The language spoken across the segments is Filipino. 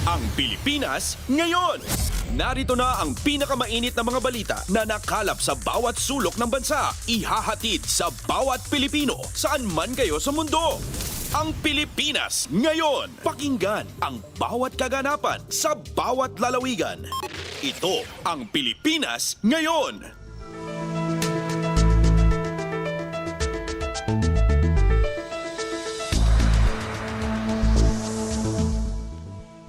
Ang Pilipinas ngayon. Narito na ang pinakamainit na mga balita na nakalap sa bawat sulok ng bansa. Ihahatid sa bawat Pilipino saan man kayo sa mundo. Ang Pilipinas ngayon. Pakinggan ang bawat kaganapan sa bawat lalawigan. Ito ang Pilipinas ngayon.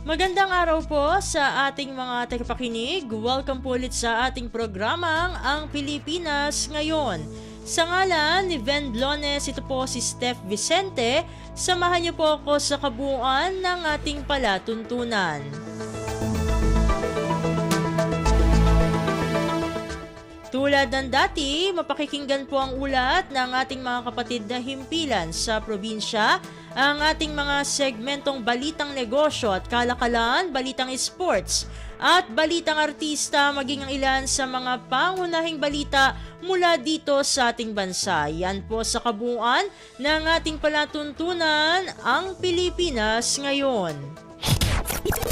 Magandang araw po sa ating mga tagapakinig. Welcome po ulit sa ating programang Ang Pilipinas Ngayon. Sa ngalan ni Ven Blones, ito po si Steph Vicente. Samahan niyo po ako sa kabuuan ng ating palatuntunan. Tulad ng dati, mapakikinggan po ang ulat ng ating mga kapatid na himpilan sa probinsya, ang ating mga segmentong balitang negosyo at kalakalan, balitang sports, at balitang artista, maging ang ilan sa mga pangunahing balita mula dito sa ating bansa. Yan po sa kabuuan ng ating palatuntunan, ang Pilipinas ngayon.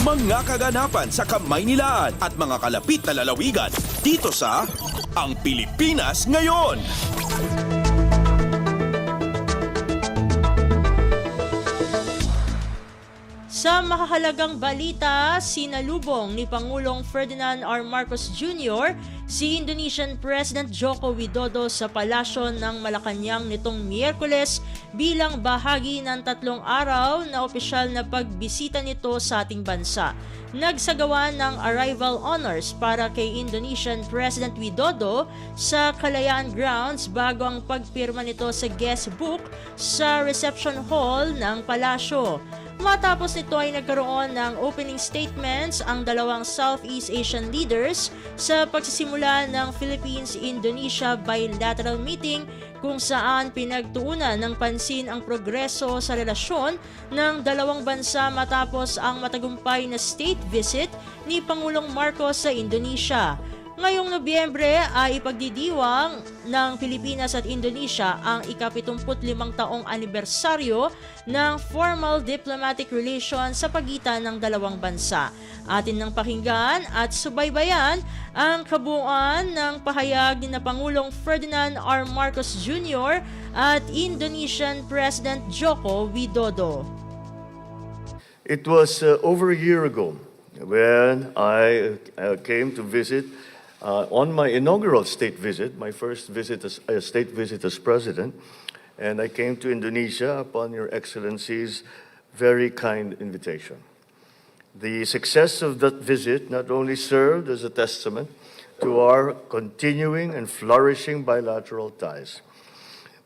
Mga kaganapan sa Kamaynilaan at mga kalapit na lalawigan dito sa Ang Pilipinas Ngayon. Sa makahalagang balita, sinalubong ni Pangulong Ferdinand R. Marcos Jr. si Indonesian President Joko Widodo sa palasyo ng Malacanang nitong Miyerkules bilang bahagi ng 3 araw na opisyal na pagbisita nito sa ating bansa. Nagsagawa ng arrival honors para kay Indonesian President Widodo sa Kalayaan Grounds bago ang pagpirma nito sa guest book sa reception hall ng palasyo. Matapos nito ay nagkaroon ng opening statements ang dalawang Southeast Asian leaders sa pagsisimula ng Philippines-Indonesia bilateral meeting kung saan pinagtuunan ng pansin ang progreso sa relasyon ng dalawang bansa matapos ang matagumpay na state visit ni Pangulong Marcos sa Indonesia. Ngayong Nobyembre ay ipagdidiwang ng Pilipinas at Indonesia ang ika-75 taong anibersaryo ng formal diplomatic relations sa pagitan ng dalawang bansa. Atin nang pakinggan at subaybayan ang kabuuan ng pahayag ni Pangulong Ferdinand R. Marcos Jr. at Indonesian President Joko Widodo. It was over a year ago when I came to visit on my inaugural state visit, my first visit as state visit as president, and I came to Indonesia upon Your Excellency's very kind invitation. The success of that visit not only served as a testament to our continuing and flourishing bilateral ties,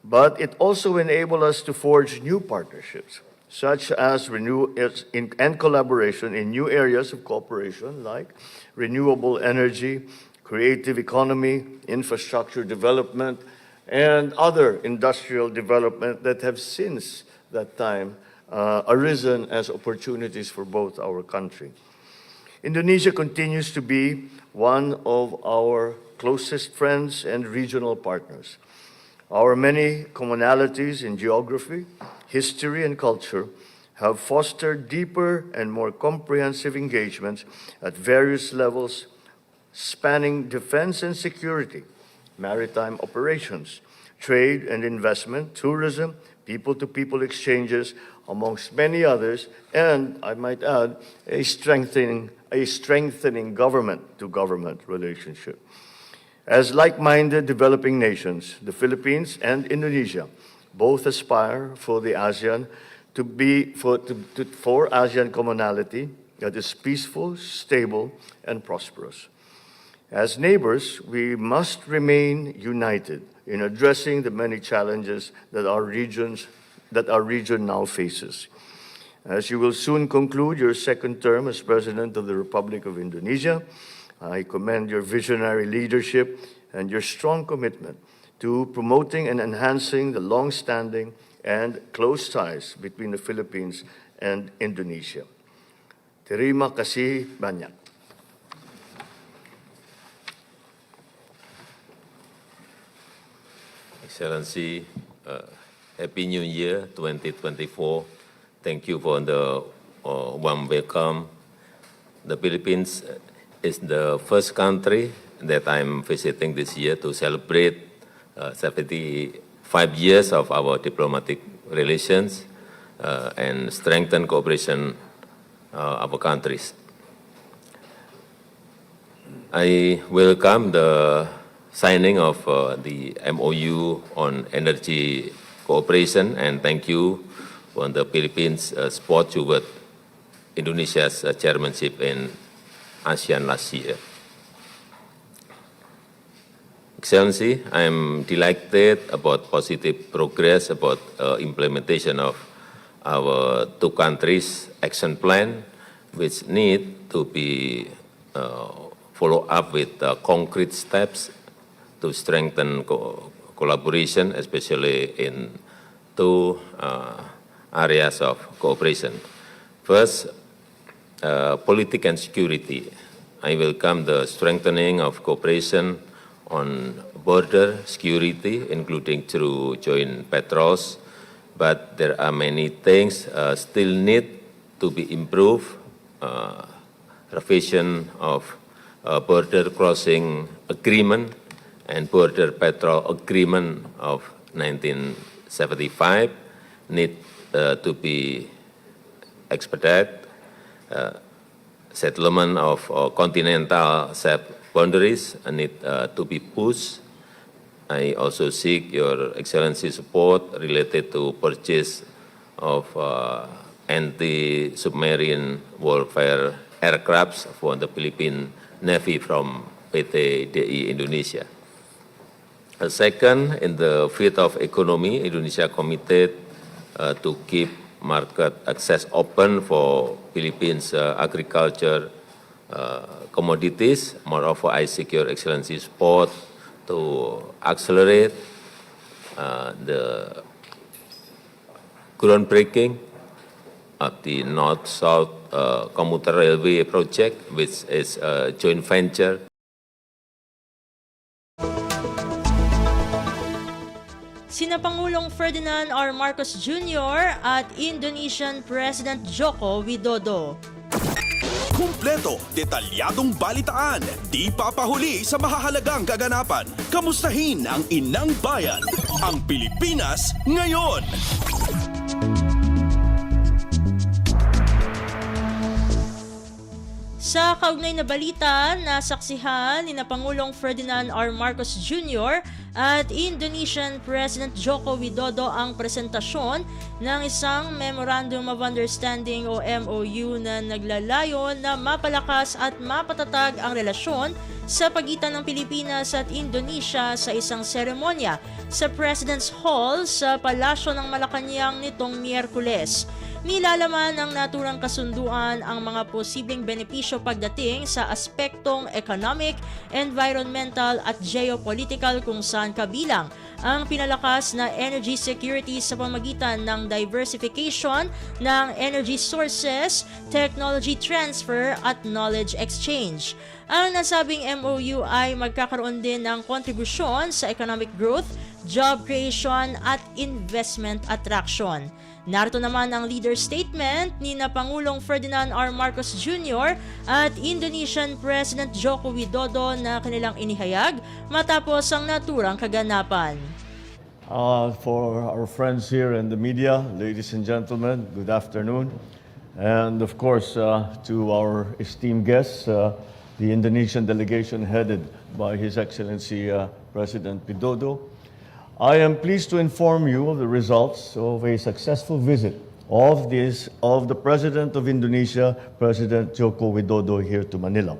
but it also enabled us to forge new partnerships, such as and collaboration in new areas of cooperation like renewable energy, creative economy, infrastructure development, and other industrial development that have since that time arisen as opportunities for both our country. Indonesia continues to be one of our closest friends and regional partners. Our many commonalities in geography, history, and culture have fostered deeper and more comprehensive engagements at various levels spanning defense and security, maritime operations, trade and investment, tourism, people-to-people exchanges, amongst many others, and I might add, a strengthening government-to-government relationship. As like-minded developing nations, the Philippines and Indonesia both aspire for the ASEAN for ASEAN commonality that is peaceful, stable, and prosperous. As neighbors, we must remain united in addressing the many challenges that our region now faces. As you will soon conclude your second term as President of the Republic of Indonesia, I commend your visionary leadership and your strong commitment to promoting and enhancing the long-standing and close ties between the Philippines and Indonesia. Terima kasih banyak. Excellency, Happy New Year 2024. Thank you for the warm welcome the Philippines is the first country that I'm visiting this year to celebrate 75 years of our diplomatic relations and strengthen cooperation of our countries. I welcome the signing of the MOU on energy cooperation, and thank you for the Philippines' support toward Indonesia's chairmanship in ASEAN last year. Excellency, I am delighted about positive progress about implementation of our two countries' action plan, which need to be followed up with concrete steps to strengthen collaboration, especially in two areas of cooperation. First, politics and security. I welcome the strengthening of cooperation on border security, including through joint patrols, but there are many things still need to be improved. Revision of border crossing agreement and border patrol agreement of 1975 need to be expedited. Settlement of continental boundaries need to be pushed. I also seek your Excellency support related to purchase of anti-submarine warfare aircrafts for the Philippine Navy from PT DI Indonesia. Second, in the field of economy, Indonesia committed to keep market access open for Philippines agriculture commodities. Moreover, I seek your Excellency support to accelerate the groundbreaking of the North-South Commuter Railway project, which is a joint venture. Sina Pangulong Ferdinand R. Marcos Jr. at Indonesian President Joko Widodo. Kumpleto, detalyadong balitaan, di papahuli sa mahahalagang kaganapan. Kamustahin ang inang bayan, ang Pilipinas ngayon. Sa kaugnay na balita, nasaksihan ni Pangulong Ferdinand R. Marcos Jr. at Indonesian President Joko Widodo ang presentasyon ng isang Memorandum of Understanding o MOU na naglalayon na mapalakas at mapatatag ang relasyon sa pagitan ng Pilipinas at Indonesia sa isang seremonya sa President's Hall sa Palasyo ng Malacanang nitong Miyerkules. Nilalaman ng naturang kasunduan ang mga posibleng benepisyo pagdating sa aspektong economic, environmental at geopolitical kung saan kabilang ang pinalakas na energy security sa pamamagitan ng diversification ng energy sources, technology transfer at knowledge exchange. Ang nasabing MOU ay magkakaroon din ng kontribusyon sa economic growth, job creation at investment attraction. Narito naman ang leader statement ni Pangulong Ferdinand R. Marcos Jr. at Indonesian President Joko Widodo na kanilang inihayag matapos ang naturang kaganapan. For our friends here in the media, ladies and gentlemen, good afternoon. And of course, to our esteemed guests, the Indonesian delegation headed by His Excellency President Widodo. I am pleased to inform you of the results of a successful visit of the President of Indonesia, President Joko Widodo, here to Manila.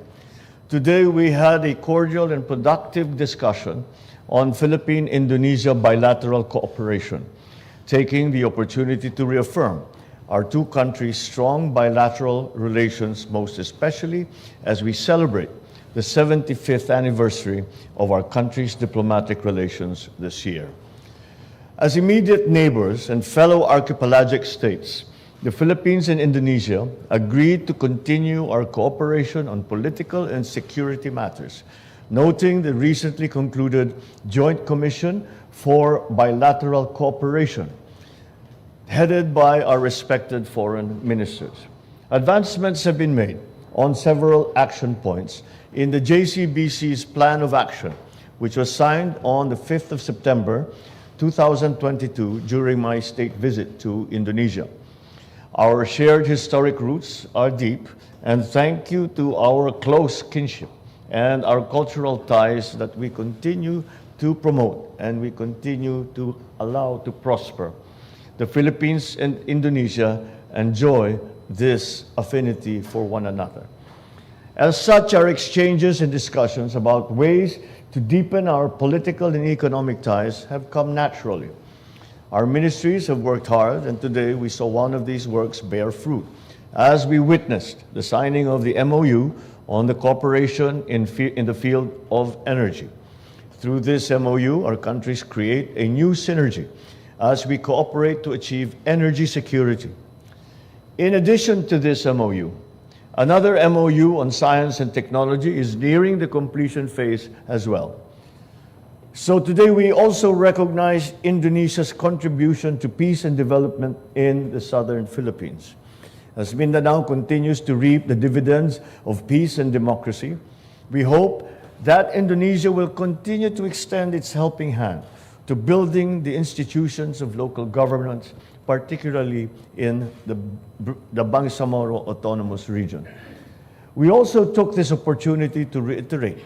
Today we had a cordial and productive discussion on Philippine-Indonesia bilateral cooperation, taking the opportunity to reaffirm our two countries' strong bilateral relations, most especially as we celebrate the 75th anniversary of our country's diplomatic relations this year. As immediate neighbors and fellow archipelagic states, the Philippines and Indonesia agreed to continue our cooperation on political and security matters, noting the recently concluded Joint Commission for Bilateral Cooperation, headed by our respected foreign ministers. Advancements have been made on several action points in the JCBC's Plan of Action, which was signed on the 5th of September 2022 during my state visit to Indonesia. Our shared historic roots are deep, and thank you to our close kinship and our cultural ties that we continue to promote and we continue to allow to prosper. The Philippines and Indonesia enjoy this affinity for one another. As such, our exchanges and discussions about ways to deepen our political and economic ties have come naturally. Our ministries have worked hard, and today we saw one of these works bear fruit, as we witnessed the signing of the MOU on the cooperation in the field of energy. Through this MOU, our countries create a new synergy as we cooperate to achieve energy security. In addition to this MOU, another MOU on science and technology is nearing the completion phase as well. So today we also recognize Indonesia's contribution to peace and development in the southern Philippines. As Mindanao continues to reap the dividends of peace and democracy, we hope that Indonesia will continue to extend its helping hand to building the institutions of local governance, particularly in the Bangsamoro Autonomous Region. We also took this opportunity to reiterate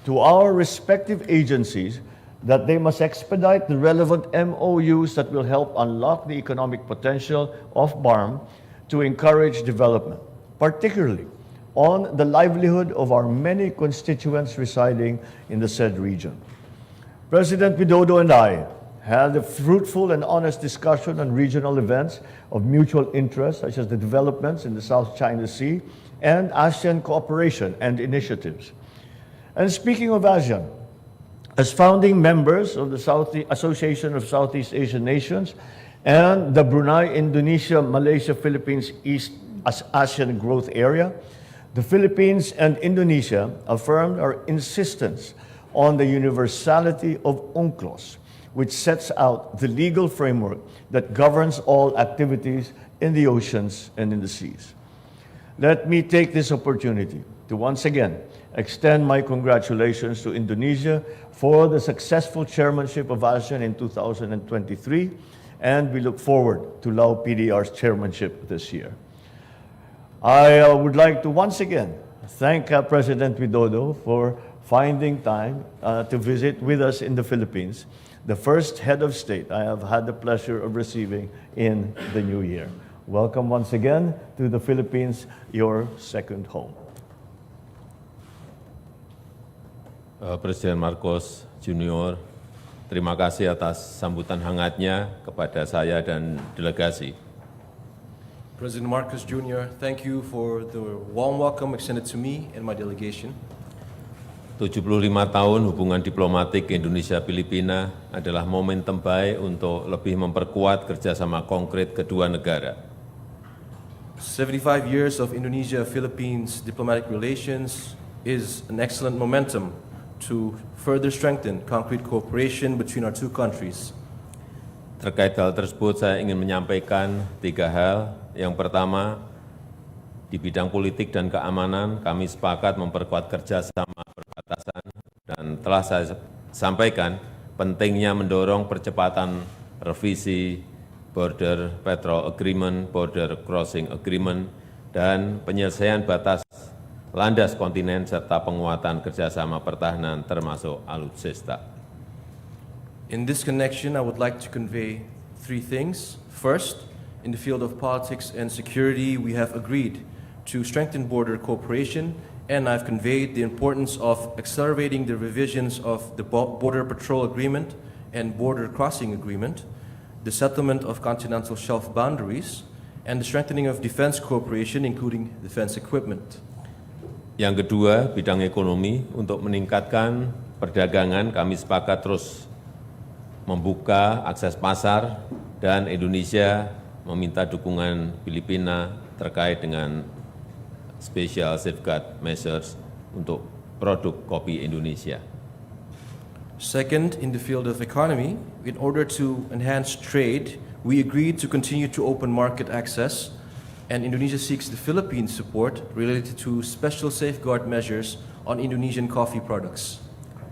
to our respective agencies that they must expedite the relevant MOUs that will help unlock the economic potential of BARM to encourage development, particularly on the livelihood of our many constituents residing in the said region. President Widodo and I had a fruitful and honest discussion on regional events of mutual interest, such as the developments in the South China Sea and ASEAN cooperation and initiatives. And speaking of ASEAN, as founding members of the Association of Southeast Asian Nations and the Brunei, Indonesia, Malaysia, Philippines, East ASEAN Growth Area, the Philippines and Indonesia affirmed our insistence on the universality of UNCLOS, which sets out the legal framework that governs all activities in the oceans and in the seas. Let me take this opportunity to once again extend my congratulations to Indonesia for the successful chairmanship of ASEAN in 2023, and we look forward to Lao PDR's chairmanship this year. I would like to once again thank President Widodo for finding time to visit with us in the Philippines, the first head of state I have had the pleasure of receiving in the new year. Welcome once again to the Philippines, your second home. Presiden Marcos Junior, terima kasih atas sambutan hangatnya kepada saya dan delegasi. President Marcos Jr., thank you for the warm welcome extended to me and my delegation. 75 tahun hubungan diplomatik Indonesia-Filipina adalah momentum baik untuk lebih memperkuat kerjasama konkret kedua negara. 75 years of Indonesia-Philippines diplomatic relations is an excellent momentum to further strengthen concrete cooperation between our two countries. Terkait hal tersebut, saya ingin menyampaikan 3 hal. Yang pertama, di bidang politik dan keamanan, kami sepakat memperkuat kerjasama perbatasan dan telah saya sampaikan pentingnya mendorong percepatan revisi Border Patrol Agreement, Border Crossing Agreement, dan penyelesaian batas landas kontinen serta penguatan kerjasama pertahanan termasuk alutsista. In this connection, I would like to convey 3 things. First, in the field of politics and security, we have agreed to strengthen border cooperation, and I've conveyed the importance of accelerating the revisions of the Border Patrol Agreement and Border Crossing Agreement, the settlement of continental shelf boundaries, and the strengthening of defense cooperation, including defense equipment. Yang kedua, bidang ekonomi. Untuk meningkatkan perdagangan, kami sepakat terus membuka akses pasar, dan Indonesia meminta dukungan Filipina terkait dengan special safeguard measures untuk produk kopi Indonesia. Second, in the field of economy, in order to enhance trade, we agreed to continue to open market access and Indonesia seeks the Philippines' support related to special safeguard measures on Indonesian coffee products.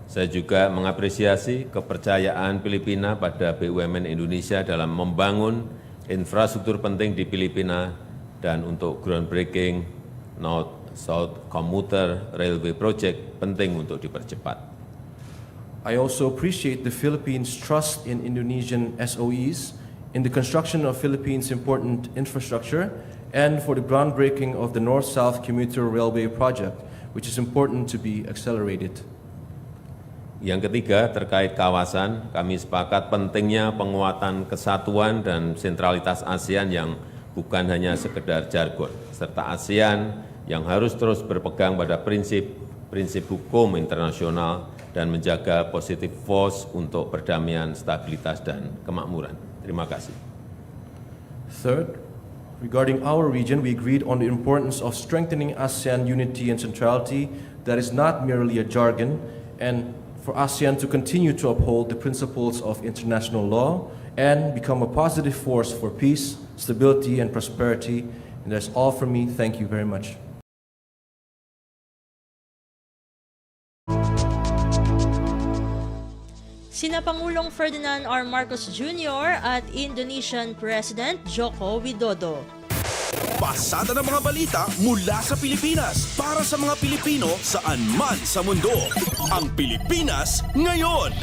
Saya juga mengapresiasi kepercayaan Filipina pada BUMN Indonesia dalam membangun infrastruktur penting di Filipina dan untuk groundbreaking North-South Commuter Railway Project penting untuk dipercepat. I also appreciate the Philippines' trust in Indonesian SOEs in the construction of Philippines' important infrastructure and for the groundbreaking of the North-South Commuter Railway Project, which is important to be accelerated. Yang ketiga, terkait kawasan, kami sepakat pentingnya penguatan kesatuan dan sentralitas ASEAN yang bukan hanya sekedar jargon, serta ASEAN yang harus terus berpegang pada prinsip hukum internasional dan menjaga positive force untuk perdamaian, stabilitas, dan kemakmuran. Terima kasih. Third, regarding our region, we agreed on the importance of strengthening ASEAN unity and centrality that is not merely a jargon, and for ASEAN to continue to uphold the principles of international law and become a positive force for peace, stability, and prosperity. And that's all from me. Thank you very much. Sina Pangulong Ferdinand R. Marcos Jr. at Indonesian President Joko Widodo. Pasada ng mga balita mula sa Pilipinas para sa mga Pilipino saan man sa mundo. Ang Pilipinas ngayon.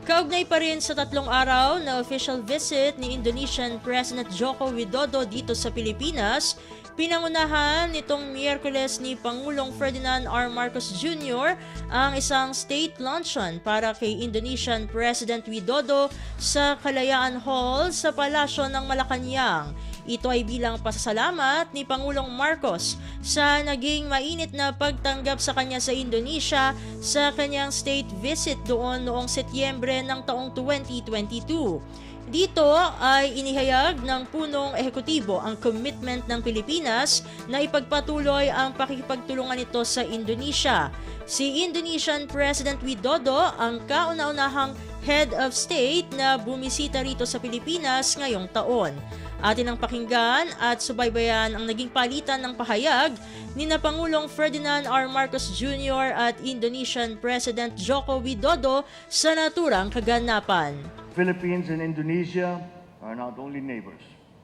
Kaugnay pa rin sa 3 araw na official visit ni Indonesian President Joko Widodo dito sa Pilipinas, pinangunahan nitong Miyerkules ni Pangulong Ferdinand R. Marcos Jr. ang isang state luncheon para kay Indonesian President Widodo sa Kalayaan Hall sa Palasyo ng Malacanang. Ito ay bilang pasasalamat ni Pangulong Marcos sa naging mainit na pagtanggap sa kanya sa Indonesia sa kanyang state visit doon noong Setyembre ng taong 2022. Dito ay inihayag ng punong ehekutibo ang commitment ng Pilipinas na ipagpatuloy ang pakikipagtulungan nito sa Indonesia. Si Indonesian President Widodo ang kauna-unahang head of state na bumisita rito sa Pilipinas ngayong taon. Atin ang pakinggan at subaybayan ang naging palitan ng pahayag ni na Pangulong Ferdinand R. Marcos Jr. at Indonesian President Joko Widodo sa naturang kaganapan. Philippines and Indonesia are not only neighbors,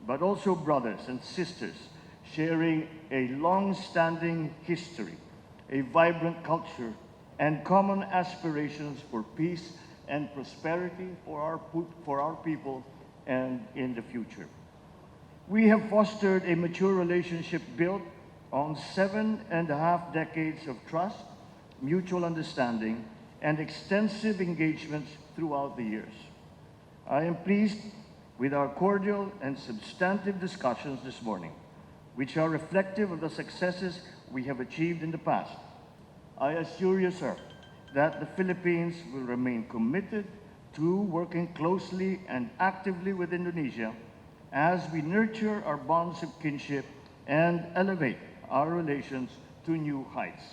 but also brothers and sisters, sharing a long-standing history, a vibrant culture, and common aspirations for peace and prosperity for our people and in the future. We have fostered a mature relationship built on 7.5 decades of trust, mutual understanding, and extensive engagements throughout the years. I am pleased with our cordial and substantive discussions this morning, which are reflective of the successes we have achieved in the past. I assure you, sir, that the Philippines will remain committed to working closely and actively with Indonesia as we nurture our bonds of kinship and elevate our relations to new heights.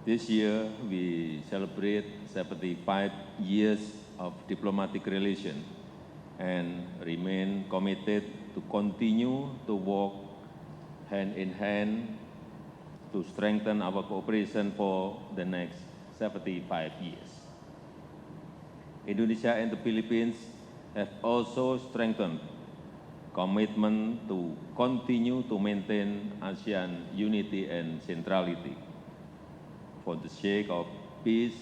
This year, we celebrate 75 years of diplomatic relation and remain committed to continue to work hand in hand to strengthen our cooperation for the next 75 years. Indonesia and the Philippines have also strengthened commitment to continue to maintain ASEAN unity and centrality for the sake of peace,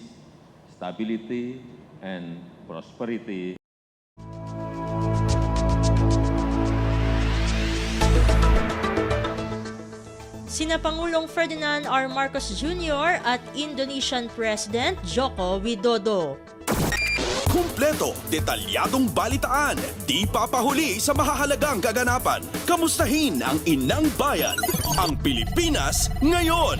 stability, and prosperity. Sina Pangulong Ferdinand R. Marcos Jr. at Indonesian President Joko Widodo. Kumpleto, detalyadong balitaan, di papahuli sa mahahalagang kaganapan. Kamustahin ang inang bayan, ang Pilipinas ngayon.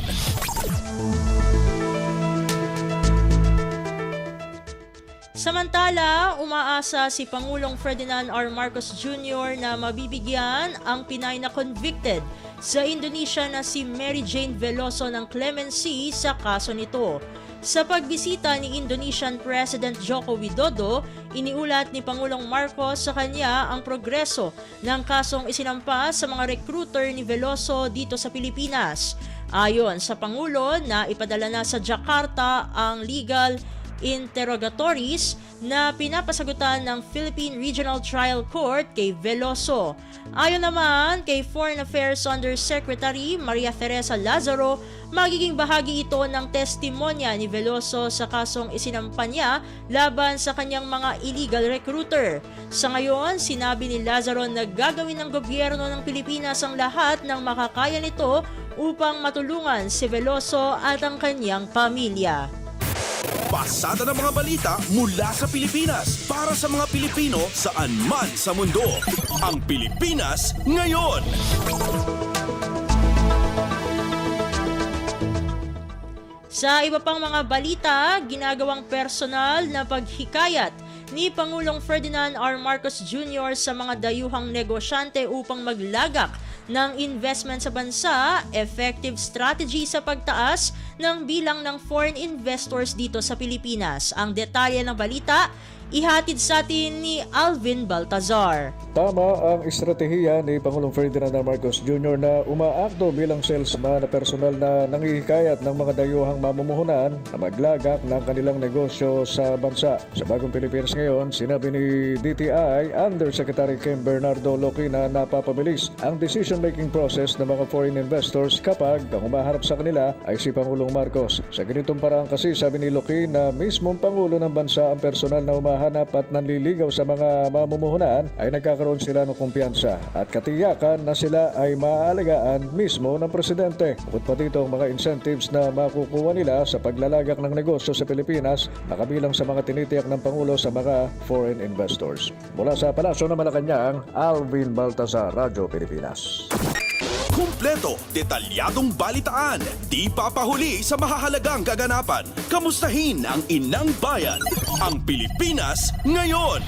Samantala, umaasa si Pangulong Ferdinand R. Marcos Jr. na mabibigyan ang Pinay na convicted sa Indonesia na si Mary Jane Veloso ng clemency sa kaso nito. Sa pagbisita ni Indonesian President Joko Widodo, iniulat ni Pangulong Marcos sa kanya ang progreso ng kasong isinampa sa mga recruiter ni Veloso dito sa Pilipinas. Ayon sa Pangulo na ipadala na sa Jakarta ang legal interrogatories na pinapasagutan ng Philippine Regional Trial Court kay Veloso. Ayon naman kay Foreign Affairs Undersecretary Maria Teresa Lazaro, magiging bahagi ito ng testimonya ni Veloso sa kasong isinampa niya laban sa kanyang mga illegal recruiter. Sa ngayon, sinabi ni Lazaro na gagawin ng gobyerno ng Pilipinas ang lahat ng makakaya nito upang matulungan si Veloso at ang kanyang pamilya. Pasada ng mga balita mula sa Pilipinas para sa mga Pilipino saan man sa mundo. Ang Pilipinas ngayon. Sa iba pang mga balita, ginagawang personal na paghikayat ni Pangulong Ferdinand R. Marcos Jr. sa mga dayuhang negosyante upang maglagak ng investment sa bansa, effective strategy sa pagtaas ng bilang ng foreign investors dito sa Pilipinas. Ang detalye ng balita, ihatid sa atin ni Alvin Baltazar. Tama ang estratehiya ni Pangulong Ferdinand R. Marcos Jr. na umaakto bilang salesman na personal na nangihikayat ng mga dayuhang mamumuhunan na maglagak ng kanilang negosyo sa bansa. Sa Bagong Pilipinas ngayon, sinabi ni DTI Undersecretary Kim Bernardo Loki na napapabilis ang decision-making process ng mga foreign investors kapag ang umaharap sa kanila ay si Pangulong Marcos. Sa ganitong paraan kasi, sabi ni Loki na mismong Pangulo ng bansa ang personal na umahanap at nanliligaw sa mga mamumuhunan ay nagkakaroon sila ng kumpiyansa at katiyakan na sila ay maaalagaan mismo ng presidente. Bukod pa dito ang mga incentives na makukuha nila sa paglalagak ng negosyo sa Pilipinas na kabilang sa mga tinitiyak ng Pangulo sa mga foreign investors. Mula sa Palasyo ng Malacanang, Alvin Baltazar, Radyo Pilipinas. Kumpleto, detalyadong balitaan, di papahuli sa mahahalagang kaganapan. Kamustahin ang inang bayan, ang Pilipinas ngayon.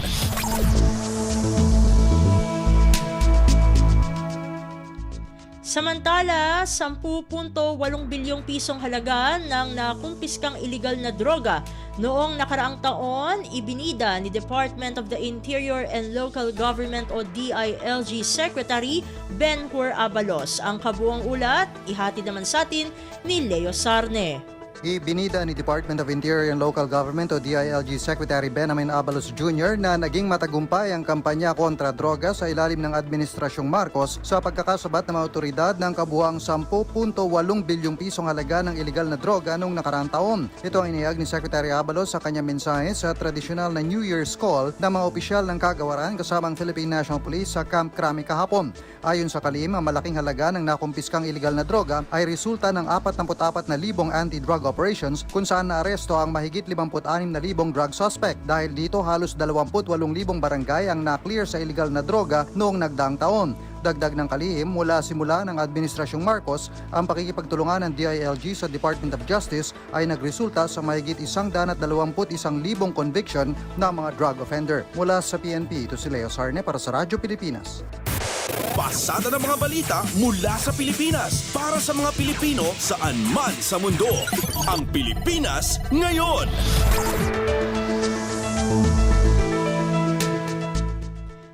Samantala, 10.8 bilyong pisong halaga ng nakumpiskang iligal na droga noong nakaraang taon, ibinida ni Department of the Interior and Local Government o DILG Secretary Benhur Abalos. Ang kabuuang ulat, ihatid naman sa atin ni Leo Sarne. Ibinida ni Department of Interior and Local Government o DILG Secretary Benjamin Abalos Jr. na naging matagumpay ang kampanya kontra droga sa ilalim ng Administrasyong Marcos sa pagkakasabat ng mga otoridad ng kabuuang 10.8 bilyong pisong halaga ng iligal na droga noong nakaraang taon. Ito ang inihayag ni Secretary Abalos sa kanyang mensahe sa tradisyonal na New Year's Call ng mga opisyal ng kagawaran kasamang Philippine National Police sa Camp Crame kahapon. Ayon sa kalihim, ang malaking halaga ng nakumpiskang iligal na droga ay resulta ng 44,000 anti-drug operations kung saan naaresto ang mahigit 56,000 drug suspect. Dahil dito, halos 28,000 barangay ang na-clear sa iligal na droga noong nagdaang taon. Dagdag ng kalihim, simula ng Administrasyong Marcos, ang pakikipagtulungan ng DILG sa Department of Justice ay nagresulta sa mahigit 121,000 conviction ng mga drug offender. Mula sa PNP, ito si Leo Sarne para sa Radyo Pilipinas. Pasada ng mga balita mula sa Pilipinas para sa mga Pilipino saan man sa mundo. Ang Pilipinas ngayon.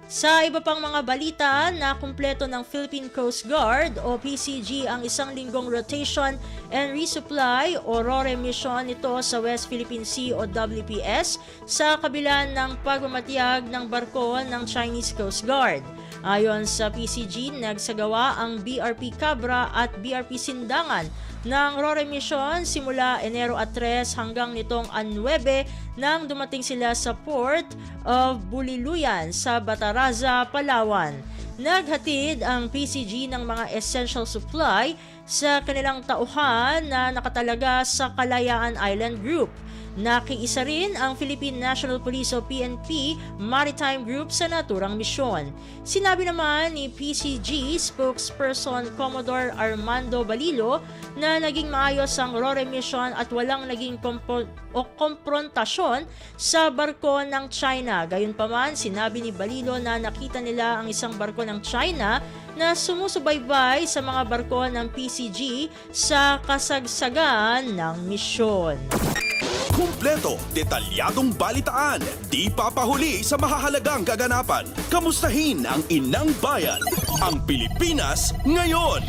Sa iba pang mga balita, na kumpleto ng Philippine Coast Guard o PCG ang isang linggong rotation and resupply o RORE mission nito sa West Philippine Sea o WPS sa kabila ng pagmamatiyag ng barko ng Chinese Coast Guard. Ayon sa PCG, nagsagawa ang BRP Cabra at BRP Sindangan ng RORE mission simula Enero 3 hanggang nitong 9 nang dumating sila sa Port of Buliluyan sa Bataraza, Palawan. Naghatid ang PCG ng mga essential supply sa kanilang tauhan na nakatalaga sa Kalayaan Island Group. Nakiisa rin ang Philippine National Police o PNP Maritime Group sa naturang misyon. Sinabi naman ni PCG spokesperson Commodore Armando Balilo na naging maayos ang RORE mission at walang naging komprontasyon sa barko ng China. Gayunpaman, sinabi ni Balilo na nakita nila ang isang barko ng China na sumusubaybay sa mga barko ng PCG sa kasagsagan ng misyon. Kumpleto, detalyadong balitaan, di papahuli sa mahahalagang kaganapan. Kamustahin ang inang bayan, ang Pilipinas ngayon.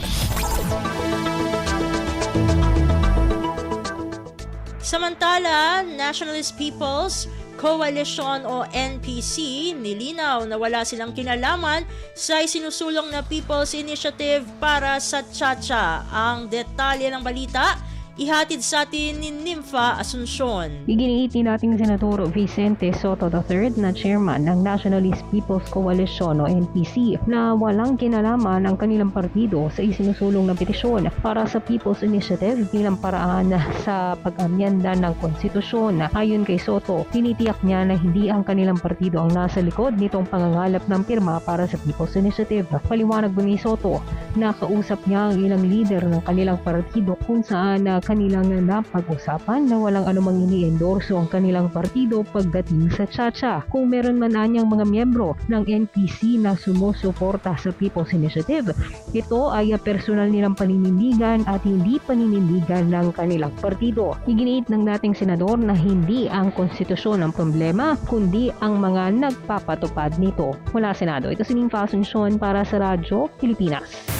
Samantala, Nationalist People's Coalition o NPC nilinaw na wala silang kinalaman sa isinusulong na People's Initiative para sa Chacha. Ang detalye ng balita, ihatid sa atin ni Nympha Asuncion. Iginiit ni dating Senador Vicente Soto III na chairman ng Nationalist People's Coalition o NPC na walang kinalaman ang kanilang partido sa isinusulong na petisyon para sa People's Initiative bilang paraan sa pag-amyenda ng konstitusyon. Ayon kay Soto, tinitiyak niya na hindi ang kanilang partido ang nasa likod nitong pangangalap ng pirma para sa People's Initiative. Paliwanag ni Soto, nakausap niya ang ilang leader ng kanilang partido kung saan kanilang napag-usapan na walang anumang ini-endorso ang kanilang partido pagdating sa Chacha. Kung meron man anyang mga miyembro ng NPC na sumusuporta sa People's Initiative, ito ay personal nilang paninindigan at hindi paninindigan ng kanilang partido. Iginiit ng dating senador na hindi ang konstitusyon ang problema, kundi ang mga nagpapatupad nito. Mula Senado, ito si Nympha Asuncion para sa Radyo Pilipinas.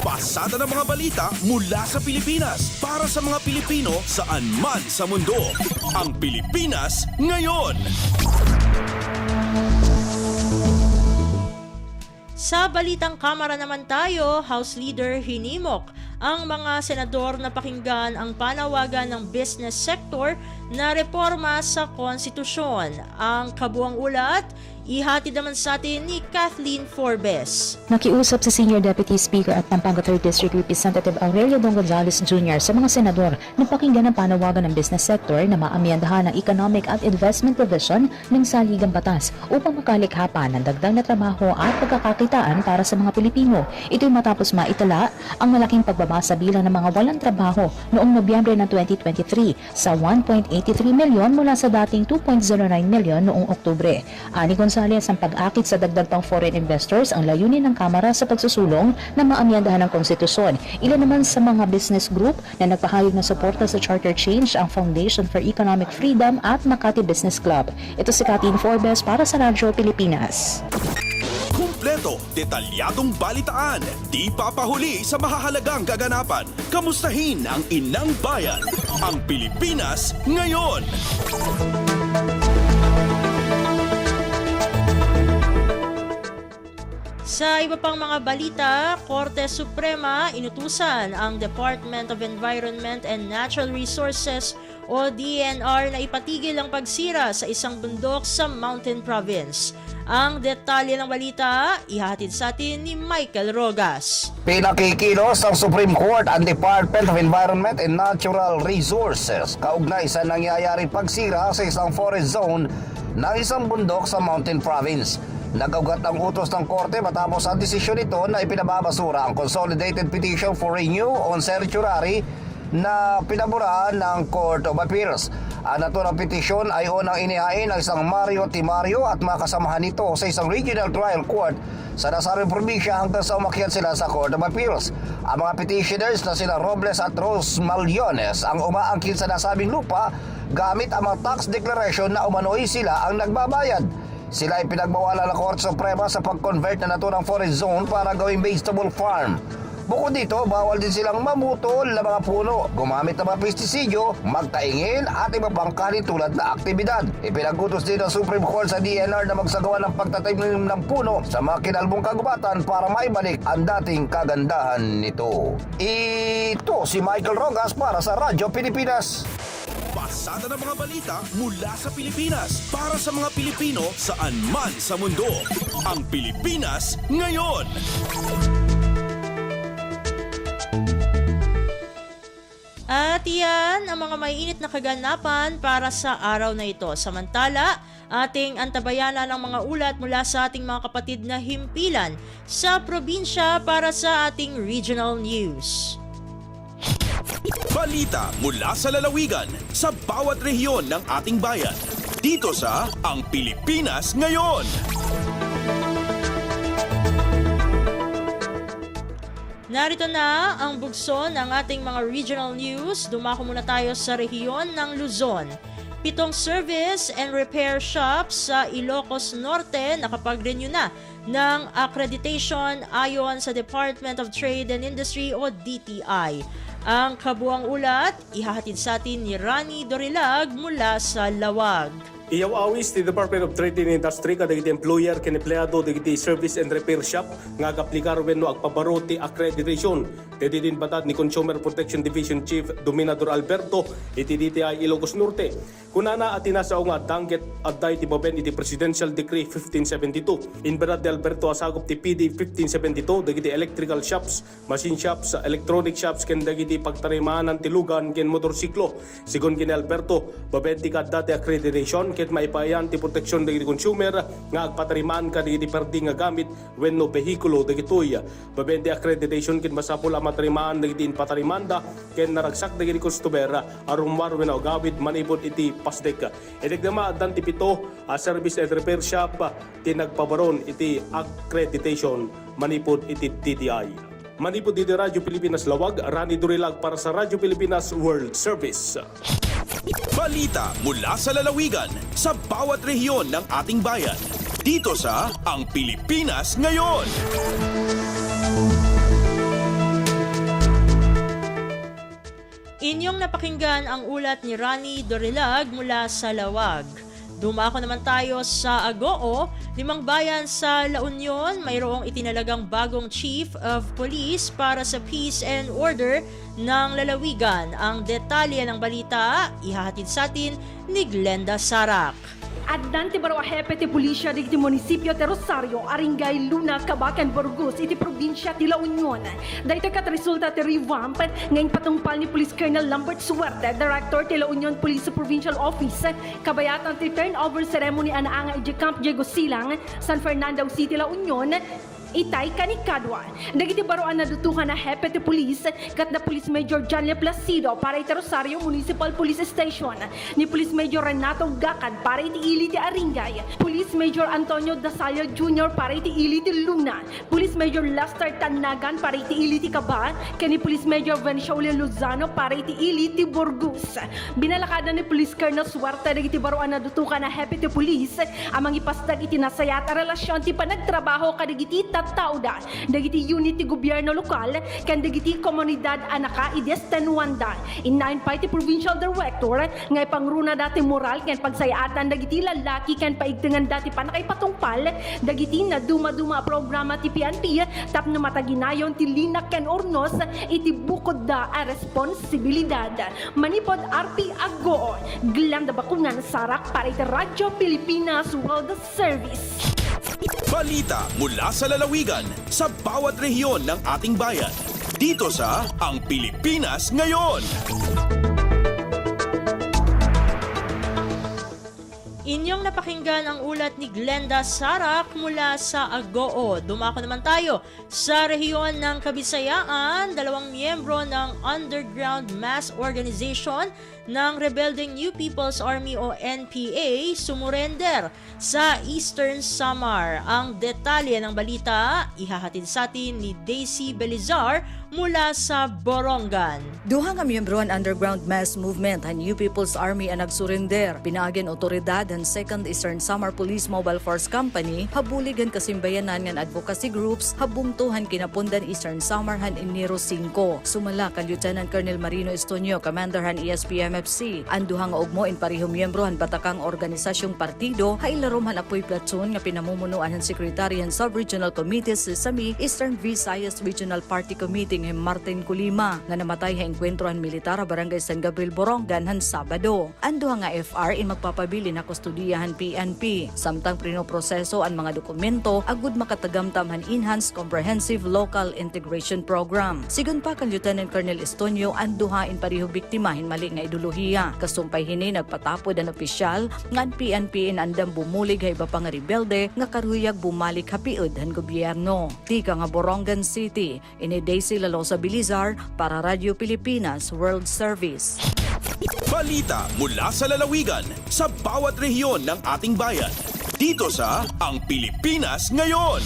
Pasada ng mga balita mula sa Pilipinas para sa mga Pilipino saan man sa mundo. Ang Pilipinas ngayon. Sa balitang kamara naman tayo, House Leader hinimok ang mga senador na pakinggan ang panawagan ng business sector na reforma sa konstitusyon. Ang kabuang ulat, ihatid naman sa atin ni Kathleen Forbes. Nakiusap sa Senior Deputy Speaker at Pampanga 3rd District Representative Aurelio Don Gonzales Jr. sa mga senador na pakinggan ang panawagan ng business sector na maamyandahan ang Economic at Investment Provision ng Saligang Batas upang makalikha pa ng dagdag na trabaho at pagkakakitaan para sa mga Pilipino. Ito'y matapos maitala ang malaking pagbaba sa bilang ng mga walang trabaho noong Nobyembre ng 2023 sa 1.83 milyon mula sa dating 2.09 milyon noong Oktubre. Ani Gonzales, ang pag-akit sa dagdag pang foreign investors ang layunin ng Kamara sa pagsusulong na maamyandahan ng konstitusyon. Ilan naman sa mga business group na nagpahayag ng suporta sa charter change ang Foundation for Economic Freedom at Makati Business Club. Ito si Kathleen Forbes para sa Radyo Pilipinas. Kumpleto, detalyadong balitaan, di papahuli sa mahahalagang kaganapan. Kamustahin ang inang bayan, ang Pilipinas ngayon. Sa iba pang mga balita, Korte Suprema inutusan ang Department of Environment and Natural Resources o DENR na ipatigil ang pagsira sa isang bundok sa Mountain Province. Ang detalye ng balita, ihatid sa atin ni Michael Rogas. Pinakikilos ng Supreme Court ang Department of Environment and Natural Resources kaugnay sa nangyayaring pagsira sa isang forest zone ng isang bundok sa Mountain Province. Nagaugat ang utos ng korte matapos ang desisyon nito na ipinababasura ang Consolidated Petition for Renew on Certiorari na pinaburahan ng Court of Appeals. Ang naturang petisyon ay unang inihain ng isang Mario Timario at mga kasamahan nito sa isang regional trial court sa nasabing probinsya hanggang sa umakyat sila sa Court of Appeals. Ang mga petitioners na sila Robles at Rose Maliones ang umaangkin sa nasabing lupa gamit ang mga tax declaration na umano'y sila ang nagbabayad. Sila ay pinagbawalan ng Korte Suprema sa pag-convert na naturang forest zone para gawing vegetable farm. Bukod dito, bawal din silang mamutol ng mga puno, gumamit ng mga pestisidyo, magtaingin at iba pang tulad na aktibidad. Ipinagutos din ng Supreme Court sa DNR na magsagawa ng pagtatanim ng puno sa mga kinalbong kagubatan para maibalik ang dating kagandahan nito. Ito si Michael Rogas para sa Radyo Pilipinas. Pasada ng mga balita mula sa Pilipinas para sa mga Pilipino saan man sa mundo. Ang Pilipinas ngayon. At yan ang mga maiinit na kaganapan para sa araw na ito. Samantala, ating antabayanan ang mga ulat mula sa ating mga kapatid na himpilan sa probinsya para sa ating regional news. Balita mula sa lalawigan sa bawat rehiyon ng ating bayan. Dito sa Ang Pilipinas Ngayon. Narito na ang bugso ng ating mga regional news. Dumako muna tayo sa rehiyon ng Luzon. 7 service and repair shops sa Ilocos Norte nakapag-renew na ng accreditation ayon sa Department of Trade and Industry o DTI. Ang kabuang ulat, ihahatid sa atin ni Rani Dorilag mula sa Lawag. Iyaw-awis ti Department of Trade and Industry kadagiti employer ken empleyado dagiti service and repair shop nga agaplikar wenno agpabaro ti accreditation. Diti din batad ni Consumer Protection Division Chief Dominador Alberto iti DTI Ilocos Norte. Kunana at tinasao nga dangget adday ti baben iti Presidential Decree 1572. Inberad ni Alberto asagop ti PD 1572 dagiti electrical shops, machine shops, electronic shops ken dagiti pagtarimanan ti lugan ken motorsiklo. Sigon kini Alberto, baben ti kadda ti accreditation ket maipayan ti proteksyon dagiti consumer nga agpatarimaan ka dagiti perdi nga gamit wenno behikulo dagitoy. Baben ti accreditation ket masapul a matarimaan dagiti patarimanda ken naragsak dagiti customer aron wenno gawid manipod iti pasdek. Idagdama addan ti 7 service and repair shop ti nagpabaron iti accreditation manipod iti DTI. Manipod iti Radyo Pilipinas Lawag, Rani Dorilag para sa Radyo Pilipinas World Service. Balita mula sa lalawigan sa bawat rehiyon ng ating bayan. Dito sa Ang Pilipinas Ngayon. Inyong napakinggan ang ulat ni Rani Dorilag mula sa Lawag. Dumako naman tayo sa Agoo, 5 bayan sa La Union, mayroong itinalagang bagong Chief of Police para sa Peace and Order ng lalawigan. Ang detalye ng balita, ihahatid sa atin ni Glenda Sarak. Addan ti baro a hepe ti pulisya digiti munisipyo ti Rosario, Aringay, Luna, Cabacan, Burgos, iti probinsya ti La Union. Dahito kat resulta ti revamp ngayon patungpal ni Police Colonel Lambert Suerte, Director ti La Union Police Provincial Office, kabayatan ti turnover ceremony anaanga iti Camp Diego Silang, San Fernando City, La Union, Itay Kanikadwa. Dagiti baroan na dutukan na hepe ti police kat na Police Major Janle Placido para iti Rosario Municipal Police Station, ni Police Major Renato Gacad para iti ili ti Aringay, Police Major Antonio Dasalio Jr. para iti ili ti Luna, Police Major Lester Tanagan para iti ili ti Caba, ken ni Police Major Venciole Lozano para iti ili ti Burgos. Binalakada ni Police Colonel Suarte dagiti baroan na dutukan na hepe ti police amang ipasdag iti nasayat a relasyon ti panagtrabaho kadagiti tauda dagiti unit ti gobyerno lokal ken dagiti komunidad anaka ides tenuanda. Inayon pa iti provincial director nga ipangruna dati moral ken pagsayatan dagiti lalaki ken paigtingan dati panakay patungpal dagiti na duma-duma programa ti PNP tapno mataginayon ti linak ken ornos iti bukod da a responsibilidad. Manipod RP Agoo, Glenda Bakungan Sarak para iti Radyo Pilipinas World Service. Balita mula sa lalawigan sa bawat rehiyon ng ating bayan. Dito sa Ang Pilipinas Ngayon. Inyong napakinggan ang ulat ni Glenda Sarak mula sa Agoo. Dumako naman tayo sa rehiyon ng Kabisayaan. 2 miyembro ng Underground Mass Organization ng Rebuilding New People's Army o NPA sumurender sa Eastern Samar. Ang detalye ng balita, ihahatid sa atin ni Daisy Belizar mula sa Borongan. Duha nga miyembro ang Underground Mass Movement ang New People's Army ang nagsurrender. Pinaagin otoridad ang 2nd Eastern Samar Police Mobile Force Company, habuligan kasimbayanan ng advocacy groups, habumtuhan kinapundan Eastern Samar han Enero 5. Sumala kan Lieutenant Colonel Marino Estonio, Commander han ESPMFC. Ang duha nga ugmo in parihong miyembro han batakang organisasyong partido, hailarom han apoy platoon nga pinamumunuan han Secretary han Sub-Regional Committee sa Sami Eastern Visayas Regional Party Committee ng Martin Kulima nga namatay ha engkwentrohan militar Barangay San Gabriel Borongan han Sabado. Ang duha nga FR in magpapabili na kustudiyahan PNP. Samtang prinoproseso ang mga dokumento agud makatagamtam han Enhanced Comprehensive Local Integration Program. Sigun pa kan Lieutenant Colonel Estonio ang duha in pariho biktima hin mali nga idolohiya. Kasumpay hini nagpatapod ang opisyal nga ang PNP in andam bumulig ha iba pa nga rebelde nga karuyag bumalik hapiud han gobyerno. Tika nga Borongan City, ini Daisy Lalosa Bilizar para Radyo Pilipinas World Service. Balita mula sa lalawigan sa bawat rehiyon ng ating bayan. Dito sa Ang Pilipinas Ngayon.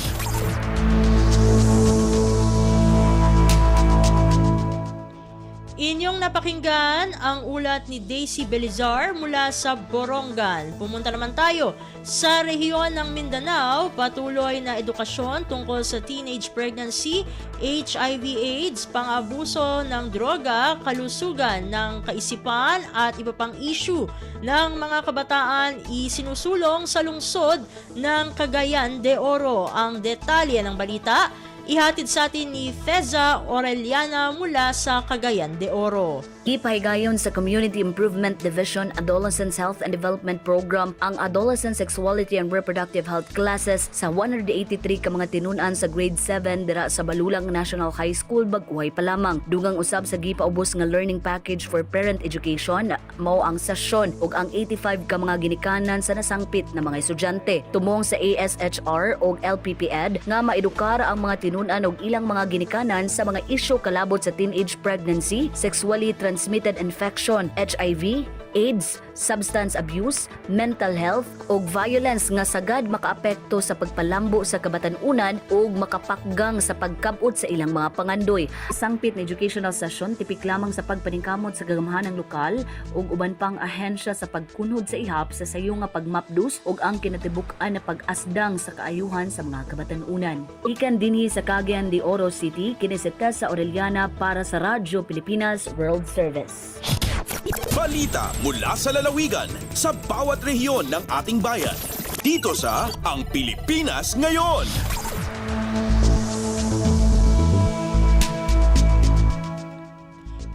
Inyong napakinggan ang ulat ni Daisy Belizar mula sa Borongan. Pumunta naman tayo sa rehiyon ng Mindanao, patuloy na edukasyon tungkol sa teenage pregnancy, HIV/AIDS, pang-abuso ng droga, kalusugan ng kaisipan at iba pang issue ng mga kabataan isinusulong sa lungsod ng Cagayan de Oro. Ang detalye ng balita ihatid sa atin ni Feza Orellana mula sa Cagayan de Oro. Ipahigayon sa Community Improvement Division Adolescents Health and Development Program ang Adolescent Sexuality and Reproductive Health classes sa 183 ka mga tinunan sa grade 7 dira sa Balulang National High School Bagway pa lamang. Dugang usab sa gipaubos nga learning package for parent education mao ang sesyon ug ang 85 ka mga ginikanan sa nasangpit na mga estudyante. Tumong sa ASHR ug LPPED nga maedukar ang mga tinunan og ilang mga ginikanan sa mga isyu kalabot sa teenage pregnancy, sexually transmitted infection, HIV, AIDS, substance abuse, mental health ug violence nga sagad makaapekto sa pagpalambo sa kabatan-unan ug makapakgang sa pagkabot sa ilang mga pangandoy. Sangpit na educational session tipik lamang sa pagpaningkamot sa gagamahanang lokal ug uban pang ahensya sa pagkunhod sa ihap sa sayo nga pagmapdus ug ang kinatibuk-an na pag-asdang sa kaayuhan sa mga kabatan-unan. Ikan dinhi sa Cagayan de Oro City, kini si Tessa Orellana para sa Radyo Pilipinas World Service. Balita mula sa lalawigan sa bawat rehiyon ng ating bayan. Dito sa Ang Pilipinas Ngayon.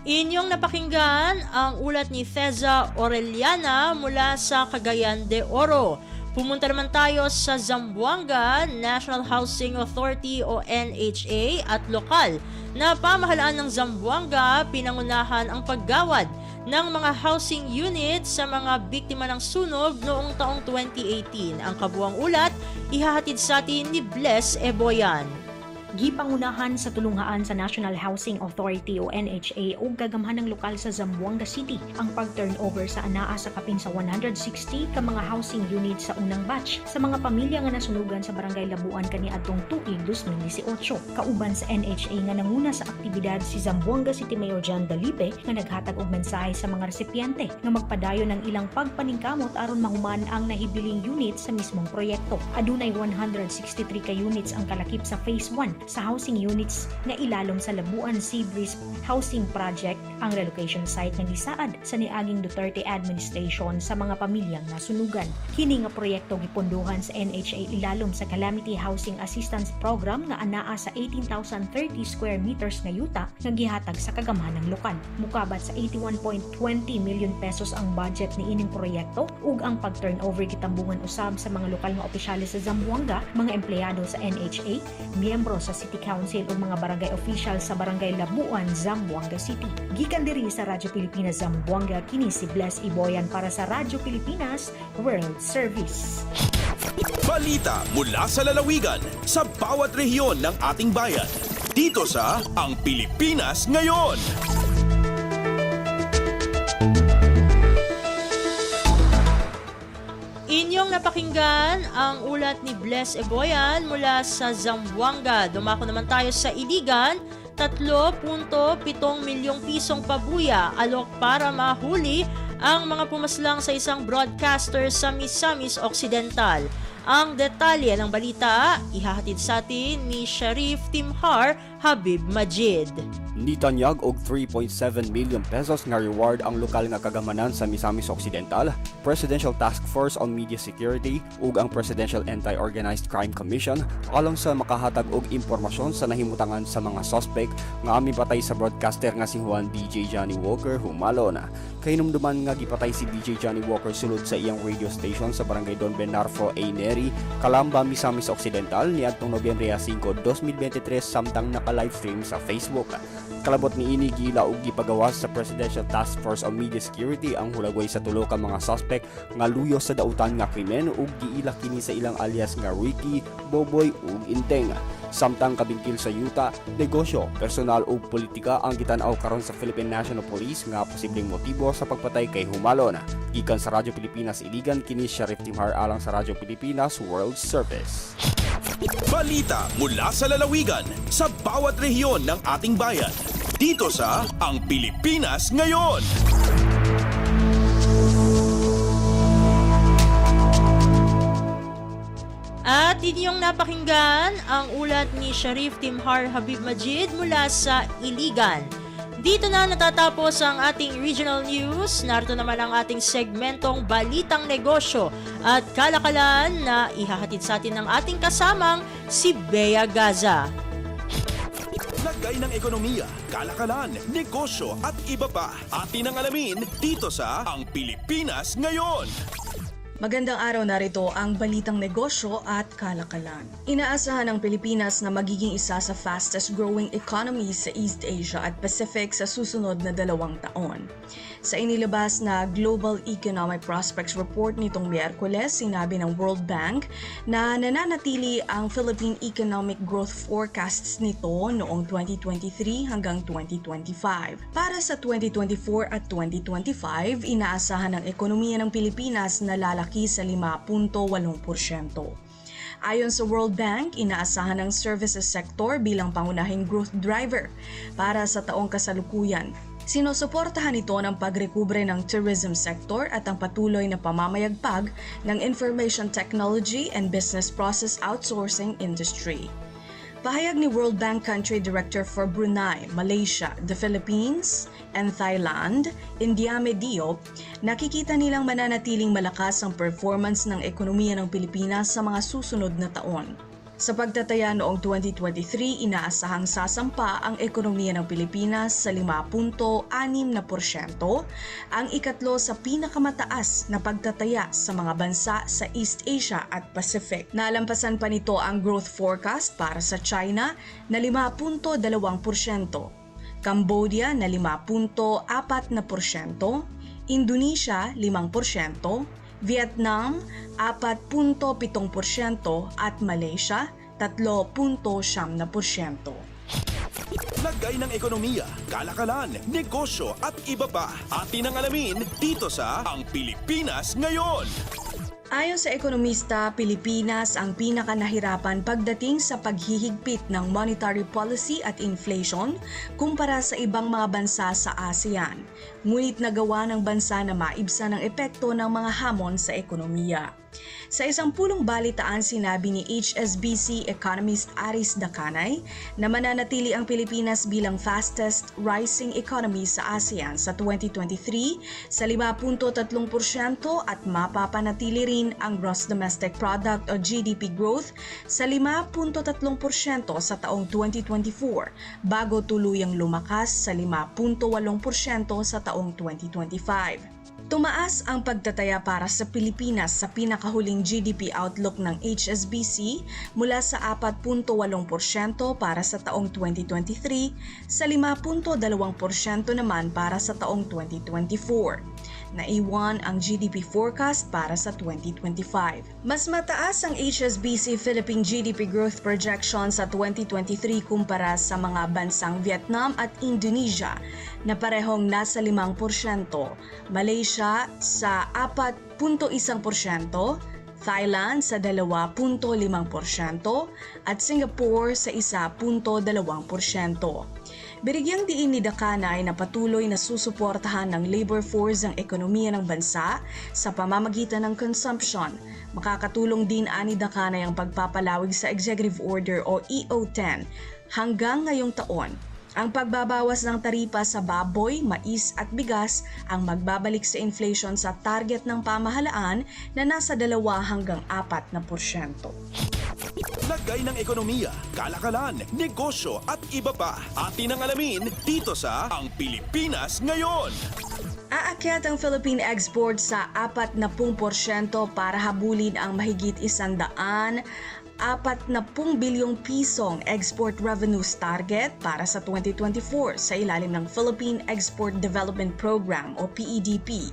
Inyong napakinggan ang ulat ni Feza Orellana mula sa Cagayan de Oro. Pumunta naman tayo sa Zamboanga, National Housing Authority o NHA at lokal na pamahalaan ng Zamboanga pinangunahan ang paggawad ng mga housing units sa mga biktima ng sunog noong taong 2018. Ang kabuang ulat ihahatid sa atin ni Bless Eboyan. Gipangunahan sa tulunghaan sa National Housing Authority o NHA o gagamhanang lokal sa Zamboanga City ang pag-turnover sa anaa sa kapin sa 160 ka mga housing units sa unang batch sa mga pamilya nga nasunugan sa Barangay Labuan kaniadtong tuig 2018. Kauban sa NHA nga nanguna sa aktibidad si Zamboanga City Mayor John Dalipe nga naghatag og mensahe sa mga resypiente nga magpadayon ng ilang pagpaningkamot aron mahuman ang nahibiling unit sa mismong proyekto. Adunay 163 ka units ang kalakip sa Phase 1 sa housing units nga ilalom sa Labuan Seabreeze Housing Project, ang relocation site nga gisaad sa niaging Duterte administration sa mga pamilyang nasunugan. Kini nga proyekto gipondohan sa NHA ilalom sa Calamity Housing Assistance Program nga anaa sa 18,030 square meters nga yuta nga gihatag sa kagamhanang lokal. Mukabat sa 81.20 million pesos ang budget ni ining proyekto ug ang pag-turnover gitambungan usab sa mga lokal nga opisyales sa Zamboanga, mga empleyado sa NHA, miyembro sa City Council o mga barangay official sa Barangay Labuan, Zamboanga City. Gikan diri sa Radyo Pilipinas Zamboanga, kini si Bless Iboyan para sa Radyo Pilipinas World Service. Balita mula sa lalawigan sa bawat rehiyon ng ating bayan. Dito sa Ang Pilipinas Ngayon. Inyong napakinggan ang ulat ni Bless Eboyan mula sa Zamboanga. Dumako naman tayo sa Iligan. 3.7 milyong pisong pabuya alok para mahuli ang mga pumaslang sa isang broadcaster sa Misamis Occidental. Ang detalye ng balita ihahatid sa atin ni Sharif Timhar Habib Majid. Nitanyag og 3.7 million pesos nga reward ang lokal nga kagamanan sa Misamis Occidental, Presidential Task Force on Media Security ug ang Presidential Anti-Organized Crime Commission alang sa makahatag og impormasyon sa nahimutangan sa mga suspect nga mipatay sa broadcaster nga si Juan DJ Johnny Walker humalo na. Kahinumduman nga gipatay si DJ Johnny Walker sulod sa iyang radio station sa Barangay Don Bernardo A. Neri, Calamba, Misamis Occidental niadtong Nobyembre 5, 2023 samtang naka-livestream sa Facebook. Kalabot ni ini gila og gipagawas sa Presidential Task Force on Media Security ang hulagway sa tulo ka mga suspect nga luyo sa dautan nga krimen ug giila kini sa ilang alias nga Ricky, Boboy ug Inteng. Samtang kabingkil sa yuta, negosyo, personal ug politika ang gitanaw karon sa Philippine National Police nga posibleng motibo sa pagpatay kay Humalon. Gikan sa Radyo Pilipinas Iligan, kini Sharif Timhar alang sa Radyo Pilipinas World Service. Balita mula sa lalawigan sa bawat rehiyon ng ating bayan. dito sa Ang Pilipinas Ngayon. At inyong napakinggan ang ulat ni Sharif Timhar Habib Majid mula sa Iligan. Dito na natatapos ang ating regional news. Narito naman ang ating segmentong Balitang Negosyo at Kalakalan na ihahatid sa atin ng ating kasamang si Bea Gaza. Lagay ng ekonomiya, kalakalan, negosyo at iba pa. Atin ang alamin dito sa Ang Pilipinas Ngayon. Magandang araw, narito ang balitang negosyo at kalakalan. Inaasahan ng Pilipinas na magiging isa sa fastest growing economies sa East Asia at Pacific sa susunod na 2 taon. Sa inilabas na Global Economic Prospects Report nitong Miyerkules, sinabi ng World Bank na nananatili ang Philippine Economic Growth Forecasts nito noong 2023 hanggang 2025. Para sa 2024 at 2025, inaasahan ng ekonomiya ng Pilipinas na lalaki sa 5.8%. Ayon sa World Bank, inaasahan ng services sector bilang pangunahing growth driver para sa taong kasalukuyan. Sinusuportahan ito ng pagrekubre ng tourism sector at ang patuloy na pamamayagpag ng information technology and business process outsourcing industry. Pahayag ni World Bank Country Director for Brunei, Malaysia, the Philippines, and Thailand, Indiame Diop, nakikita nilang mananatiling malakas ang performance ng ekonomiya ng Pilipinas sa mga susunod na taon. Sa pagtataya noong 2023, inaasahang sasampa ang ekonomiya ng Pilipinas sa 5.6%, ang ikatlo sa pinakamataas na pagtataya sa mga bansa sa East Asia at Pacific. Nalampasan pa nito ang growth forecast para sa China na 5.2%, Cambodia na 5.4%, Indonesia 5%, Vietnam 4.7% at Malaysia 3.9%. Lagay ng ekonomiya, kalakalan, negosyo at iba pa. Atin ang alamin dito sa Ang Pilipinas Ngayon. Ayon sa ekonomista, Pilipinas ang pinakanahirapan pagdating sa paghihigpit ng monetary policy at inflation kumpara sa ibang mga bansa sa ASEAN. Ngunit nagawa ng bansa na maibsan ang epekto ng mga hamon sa ekonomiya. Sa isang pulong balitaan, sinabi ni HSBC economist Aris Dacanay na mananatili ang Pilipinas bilang fastest rising economy sa ASEAN sa 2023 sa 5.3% at mapapanatili rin ang gross domestic product o GDP growth sa 5.3% sa taong 2024 bago tuluyang lumakas sa 5.8% sa taong 2025. Tumaas ang pagtataya para sa Pilipinas sa pinakahuling GDP outlook ng HSBC mula sa 4.8% para sa taong 2023 sa 5.2% naman para sa taong 2024. Naiwan ang GDP forecast para sa 2025. Mas mataas ang HSBC Philippine GDP growth projection sa 2023 kumpara sa mga bansang Vietnam at Indonesia na parehong nasa 5%, Malaysia sa 4.1%, Thailand sa 2.5% at Singapore sa 1.2%. Binigyang diin ni Dacanay na patuloy na susuportahan ng labor force ang ekonomiya ng bansa sa pamamagitan ng consumption. Makakatulong din ani Dacanay ang pagpapalawig sa Executive Order o EO10 hanggang ngayong taon. Ang pagbabawas ng taripa sa baboy, mais at bigas ang magbabalik sa inflation sa target ng pamahalaan na nasa 2 hanggang 4%. Lagay ng ekonomiya, kalakalan, negosyo at iba pa. Atin ang alamin dito sa Ang Pilipinas Ngayon. Aakyat ang Philippine export sa 40% para habulin ang mahigit 140 bilyong pisong export revenues target para sa 2024 sa ilalim ng Philippine Export Development Program o PEDP,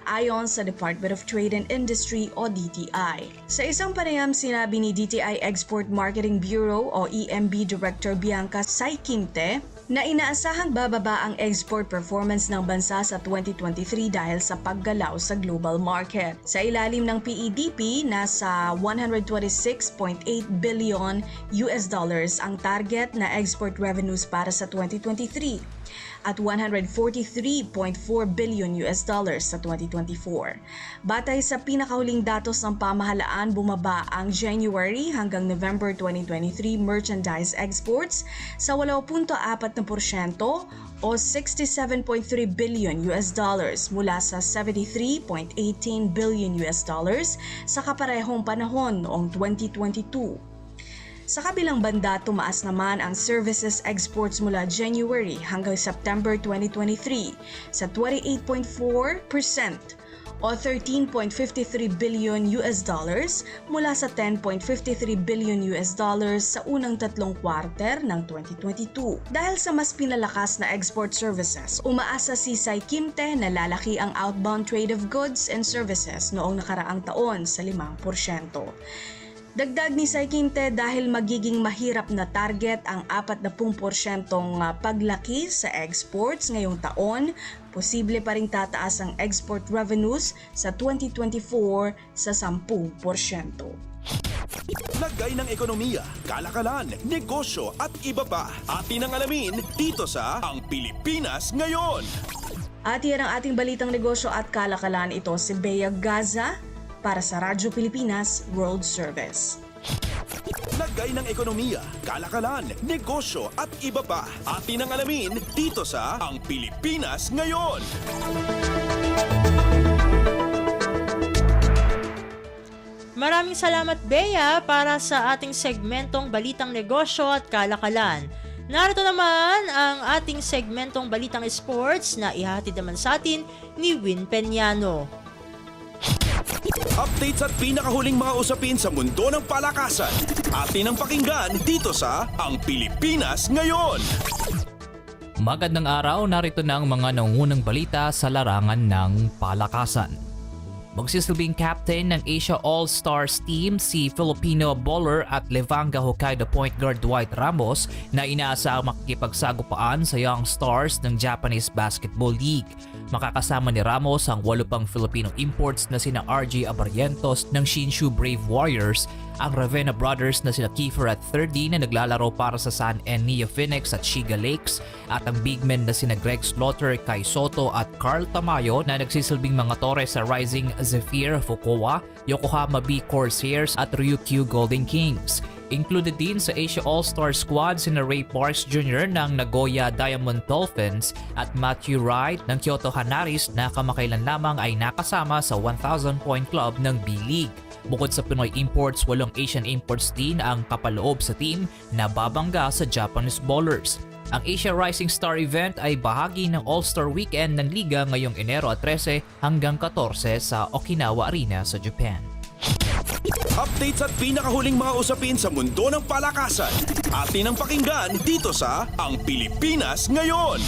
ayon sa Department of Trade and Industry o DTI. Sa isang panayam, sinabi ni DTI Export Marketing Bureau o EMB Director Bianca Saikimte na inaasahang bababa ang export performance ng bansa sa 2023 dahil sa paggalaw sa global market. Sa ilalim ng PEDP, nasa 126.8 billion US dollars ang target na export revenues para sa 2023. at $143.4 billion sa 2024. Batay sa pinakahuling datos ng pamahalaan, bumaba ang January hanggang November 2023 merchandise exports sa 8.4% o $67.3 billion mula sa $73.18 billion sa kaparehong panahon noong 2022. Sa kabilang banda, tumaas naman ang services exports mula January hanggang September 2023 sa 28.4% o $13.53 billion mula sa $10.53 billion sa unang tatlong quarter ng 2022. Dahil sa mas pinalakas na export services, umaasa si Sy Kimte na lalaki ang outbound trade of goods and services noong nakaraang taon sa 5%. Dagdag ni Sy Kimte, dahil magiging mahirap na target ang 40% paglaki sa exports ngayong taon, posible pa ring tataas ang export revenues sa 2024 sa 10%. Lagay ng ekonomiya, kalakalan, negosyo at iba pa. Atin ang alamin dito sa Ang Pilipinas Ngayon. At yan ang ating balitang negosyo at kalakalan. Ito si Bea Gaza para sa Radyo Pilipinas World Service. Lagay ng ekonomiya, kalakalan, negosyo at iba pa. Atin ang alamin dito sa Ang Pilipinas Ngayon. Maraming salamat, Bea, para sa ating segmentong Balitang Negosyo at Kalakalan. Narito naman ang ating segmentong Balitang Sports na ihatid naman sa atin ni Win Peñano. Updates at pinakahuling mga usapin sa mundo ng palakasan. Atin ang pakinggan dito sa Ang Pilipinas Ngayon. Magandang araw, narito na ang mga nangungunang balita sa larangan ng palakasan. Magsisilbing captain ng Asia All-Stars team si Filipino bowler at Levanga Hokkaido point guard Dwight Ramos na inaasahang makikipagsagupaan sa Young Stars ng Japanese Basketball League. Makakasama ni Ramos ang 8 pang Filipino imports na sina RJ Abarrientos ng Shinshu Brave Warriors, ang Ravenna Brothers na sina Kiefer at 30 na naglalaro para sa San Enia Phoenix at Shiga Lakes, at ang big men na sina Greg Slaughter, Kai Soto at Carl Tamayo na nagsisilbing mga tore sa Rising Zephyr Fukuoka, Yokohama B Corsairs at Ryukyu Golden Kings. Included din sa Asia All-Star squad sina Ray Parks Jr. ng Nagoya Diamond Dolphins at Matthew Wright ng Kyoto Hanaris na kamakailan lamang ay nakasama sa 1,000 point club ng B-League. Bukod sa Pinoy imports, 8 Asian imports din ang kapaloob sa team na babangga sa Japanese bowlers. Ang Asia Rising Star event ay bahagi ng All-Star Weekend ng Liga ngayong Enero 13 hanggang 14 sa Okinawa Arena sa Japan. Updates at pinakahuling mga usapin sa mundo ng palakasan. Atin ang pakinggan dito sa Ang Pilipinas Ngayon.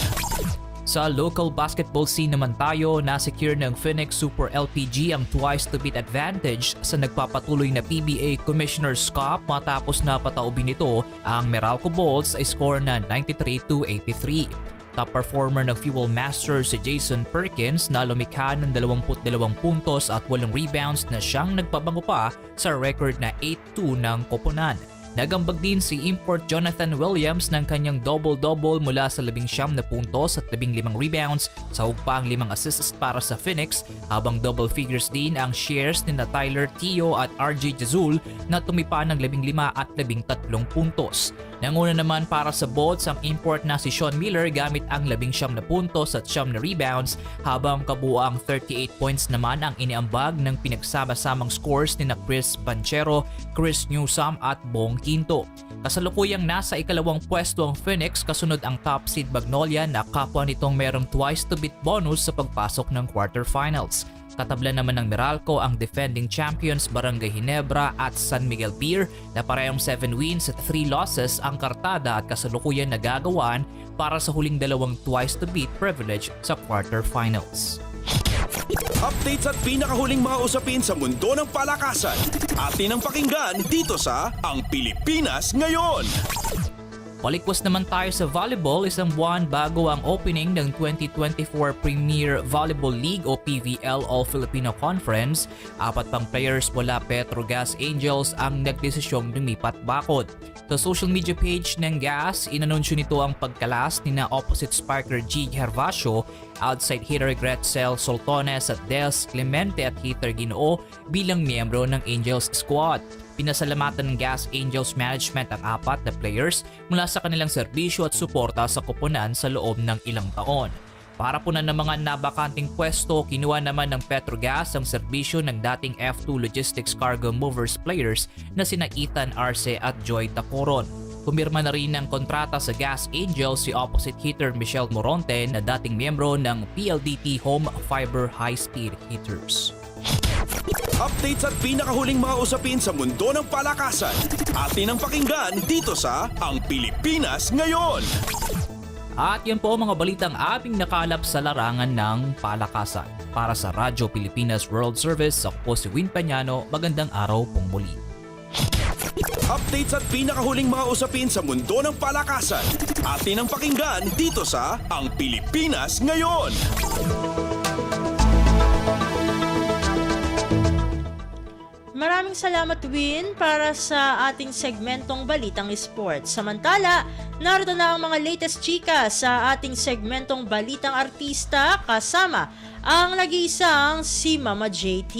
Sa local basketball scene naman tayo, na-secure ng Phoenix Super LPG ang twice-to-beat advantage sa nagpapatuloy na PBA Commissioner's Cup matapos na pataubin nito ang Meralco Bolts ay score na 93-83. Top performer ng Fuel Master si Jason Perkins na lumikha ng 22 puntos at 8 rebounds na siyang nagpabango pa sa record na 8-2 ng koponan. Nagambag din si import Jonathan Williams ng kanyang double-double mula sa 19 na puntos at 15 rebounds sa hugpang 5 assists para sa Phoenix, habang double figures din ang shares ni Tyler Tio at RJ Jazul na tumipa ng 15 at 13 puntos. Nanguna naman para sa Bolts ang import na si Sean Miller gamit ang 19 na puntos at 9 na rebounds, habang kabuuang 38 points naman ang iniambag ng pinagsama-samang scores ni na Chris Banchero, Chris Newsome at Bong Quinto. Kasalukuyang nasa ikalawang pwesto ang Phoenix kasunod ang top seed Magnolia na kapwa nitong merong twice-to-beat bonus sa pagpasok ng quarterfinals. Katabla naman ng Meralco ang defending champions Barangay Ginebra at San Miguel Beer na parehong 7 wins at 3 losses ang kartada at kasalukuyan nagagawaan para sa huling dalawang twice-to-beat privilege sa quarterfinals. Updates at pinakahuling mga usapin sa mundo ng palakasan. Atin ang pakinggan dito sa Ang Pilipinas Ngayon. Palikwas naman tayo sa volleyball, isang buwan bago ang opening ng 2024 Premier Volleyball League o PVL All-Filipino Conference. 4 pang players mula Petrogas Angels ang nagdesisyong lumipat bakod. Sa social media page ng GAS, inanunsyo nito ang pagkalas ni na opposite sparker G. Gervasio, outside hitter Gretzel Soltones at Des Clemente at hitter Ginoo bilang miyembro ng Angels squad. Pinasalamatan ng GAS Angels Management ang 4 na players mula sa kanilang serbisyo at suporta sa koponan sa loob ng ilang taon. Para punan ng mga nabakanting pwesto, kinuha naman ng Petrogas ang serbisyo ng dating F2 Logistics Cargo Movers players na sina Ethan Arce at Joy Tacoron. Pumirma na rin ng kontrata sa GAS Angels si opposite hitter Michelle Moronte na dating miyembro ng PLDT Home Fiber High Speed Hitters. Updates at pinakahuling mga usapin sa mundo ng palakasan. Atin ang pakinggan dito sa Ang Pilipinas Ngayon. At yan po mga balitang aming nakalap sa larangan ng palakasan. Para sa Radyo Pilipinas World Service, ako po si Win Pañano. Magandang araw pong muli. Updates at pinakahuling mga usapin sa mundo ng palakasan. Atin ang pakinggan dito sa Ang Pilipinas Ngayon. Maraming salamat, Win, para sa ating segmentong Balitang Sports. Samantala, narito na ang mga latest chika sa ating segmentong Balitang Artista kasama ang nag-iisang si Mama JT.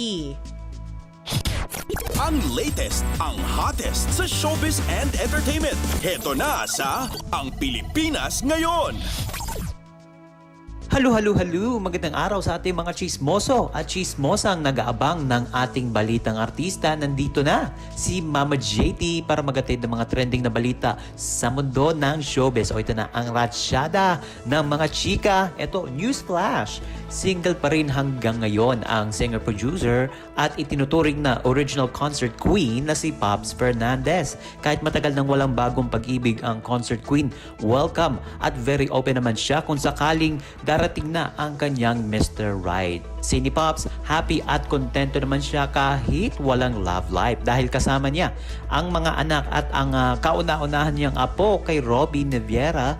Ang latest, ang hottest sa showbiz and entertainment. Heto na sa Ang Pilipinas Ngayon. Halo! Magandang araw sa ating mga chismoso at chismosang nag-aabang ng ating balitang artista. Nandito na si Mama JT para magatid ng mga trending na balita sa mundo ng showbiz. O ito na ang ratsyada ng mga chika. Ito, newsflash. Single pa rin hanggang ngayon ang singer-producer at itinuturing na original concert queen na si Pops Fernandez. Kahit matagal nang walang bagong pag-ibig ang concert queen, welcome at very open naman siya kung sakaling darating na ang kanyang Mr. Right. Si ni Pops, happy at kontento naman siya kahit walang love life dahil kasama niya ang mga anak at ang kauna-unahan niyang apo kay Robbie Nivera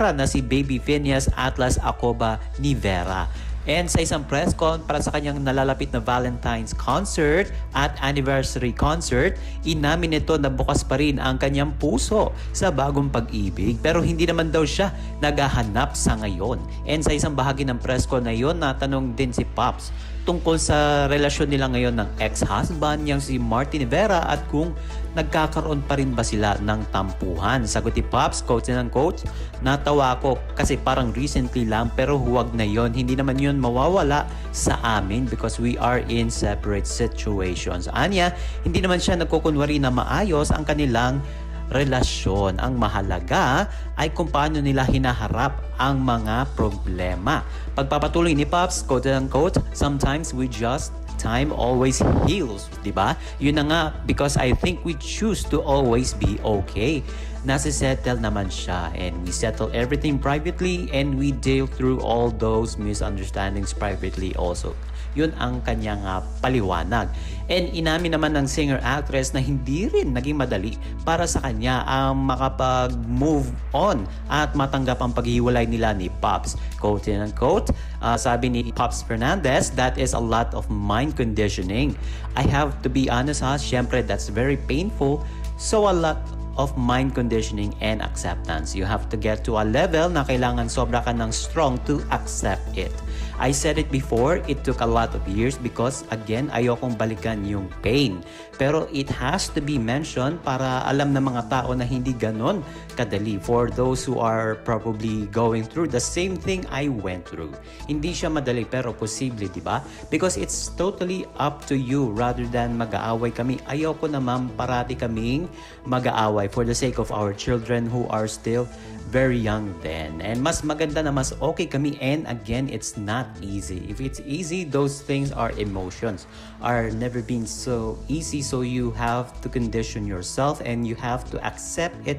na si Baby Phineas Atlas Acoba Nivera. And sa isang press con para sa kanyang nalalapit na Valentine's concert at anniversary concert, inamin nito na bukas pa rin ang kanyang puso sa bagong pag-ibig. Pero hindi naman daw siya naghahanap sa ngayon. And sa isang bahagi ng press con na yun, natanong din si Pops tungkol sa relasyon nila ngayon ng ex-husband niyang si Martin Rivera at kung nagkakaroon pa rin ba sila ng tampuhan. Sagot ni Pops, quote and unquote, natawa ko kasi parang recently lang pero huwag na yon. Hindi naman yun mawawala sa amin because we are in separate situations. Anya, hindi naman siya nagkukunwari na maayos ang kanilang relasyon. Ang mahalaga ay kung paano nila hinaharap ang mga problema. Pagpapatuloy ni Pops, quote and unquote, sometimes we just time always heals, di ba? Yun na nga, because I think we choose to always be okay. Nasisettle naman siya and we settle everything privately and we deal through all those misunderstandings privately also. Yun ang kanyang paliwanag. And inamin naman ng singer-actress na hindi rin naging madali para sa kanya ang makapag-move on at matanggap ang paghiwalay nila ni Pops. Quote and unquote, sabi ni Pops Fernandez, that is a lot of mind conditioning. I have to be honest syempre that's very painful. So a lot of mind conditioning and acceptance. You have to get to a level na kailangan sobra ka ng strong to accept it. I said it before, it took a lot of years because again, ayokong balikan yung pain. Pero it has to be mentioned para alam ng mga tao na hindi ganon kadali for those who are probably going through the same thing I went through. Hindi siya madali pero posible, di ba? Because it's totally up to you rather than mag-aaway kami. Ayoko naman parati kaming mag-aaway for the sake of our children who are still very young then. And mas maganda na mas okay kami, and again, it's not easy. If it's easy, those things are emotions, are never been so easy, so you have to condition yourself and you have to accept it.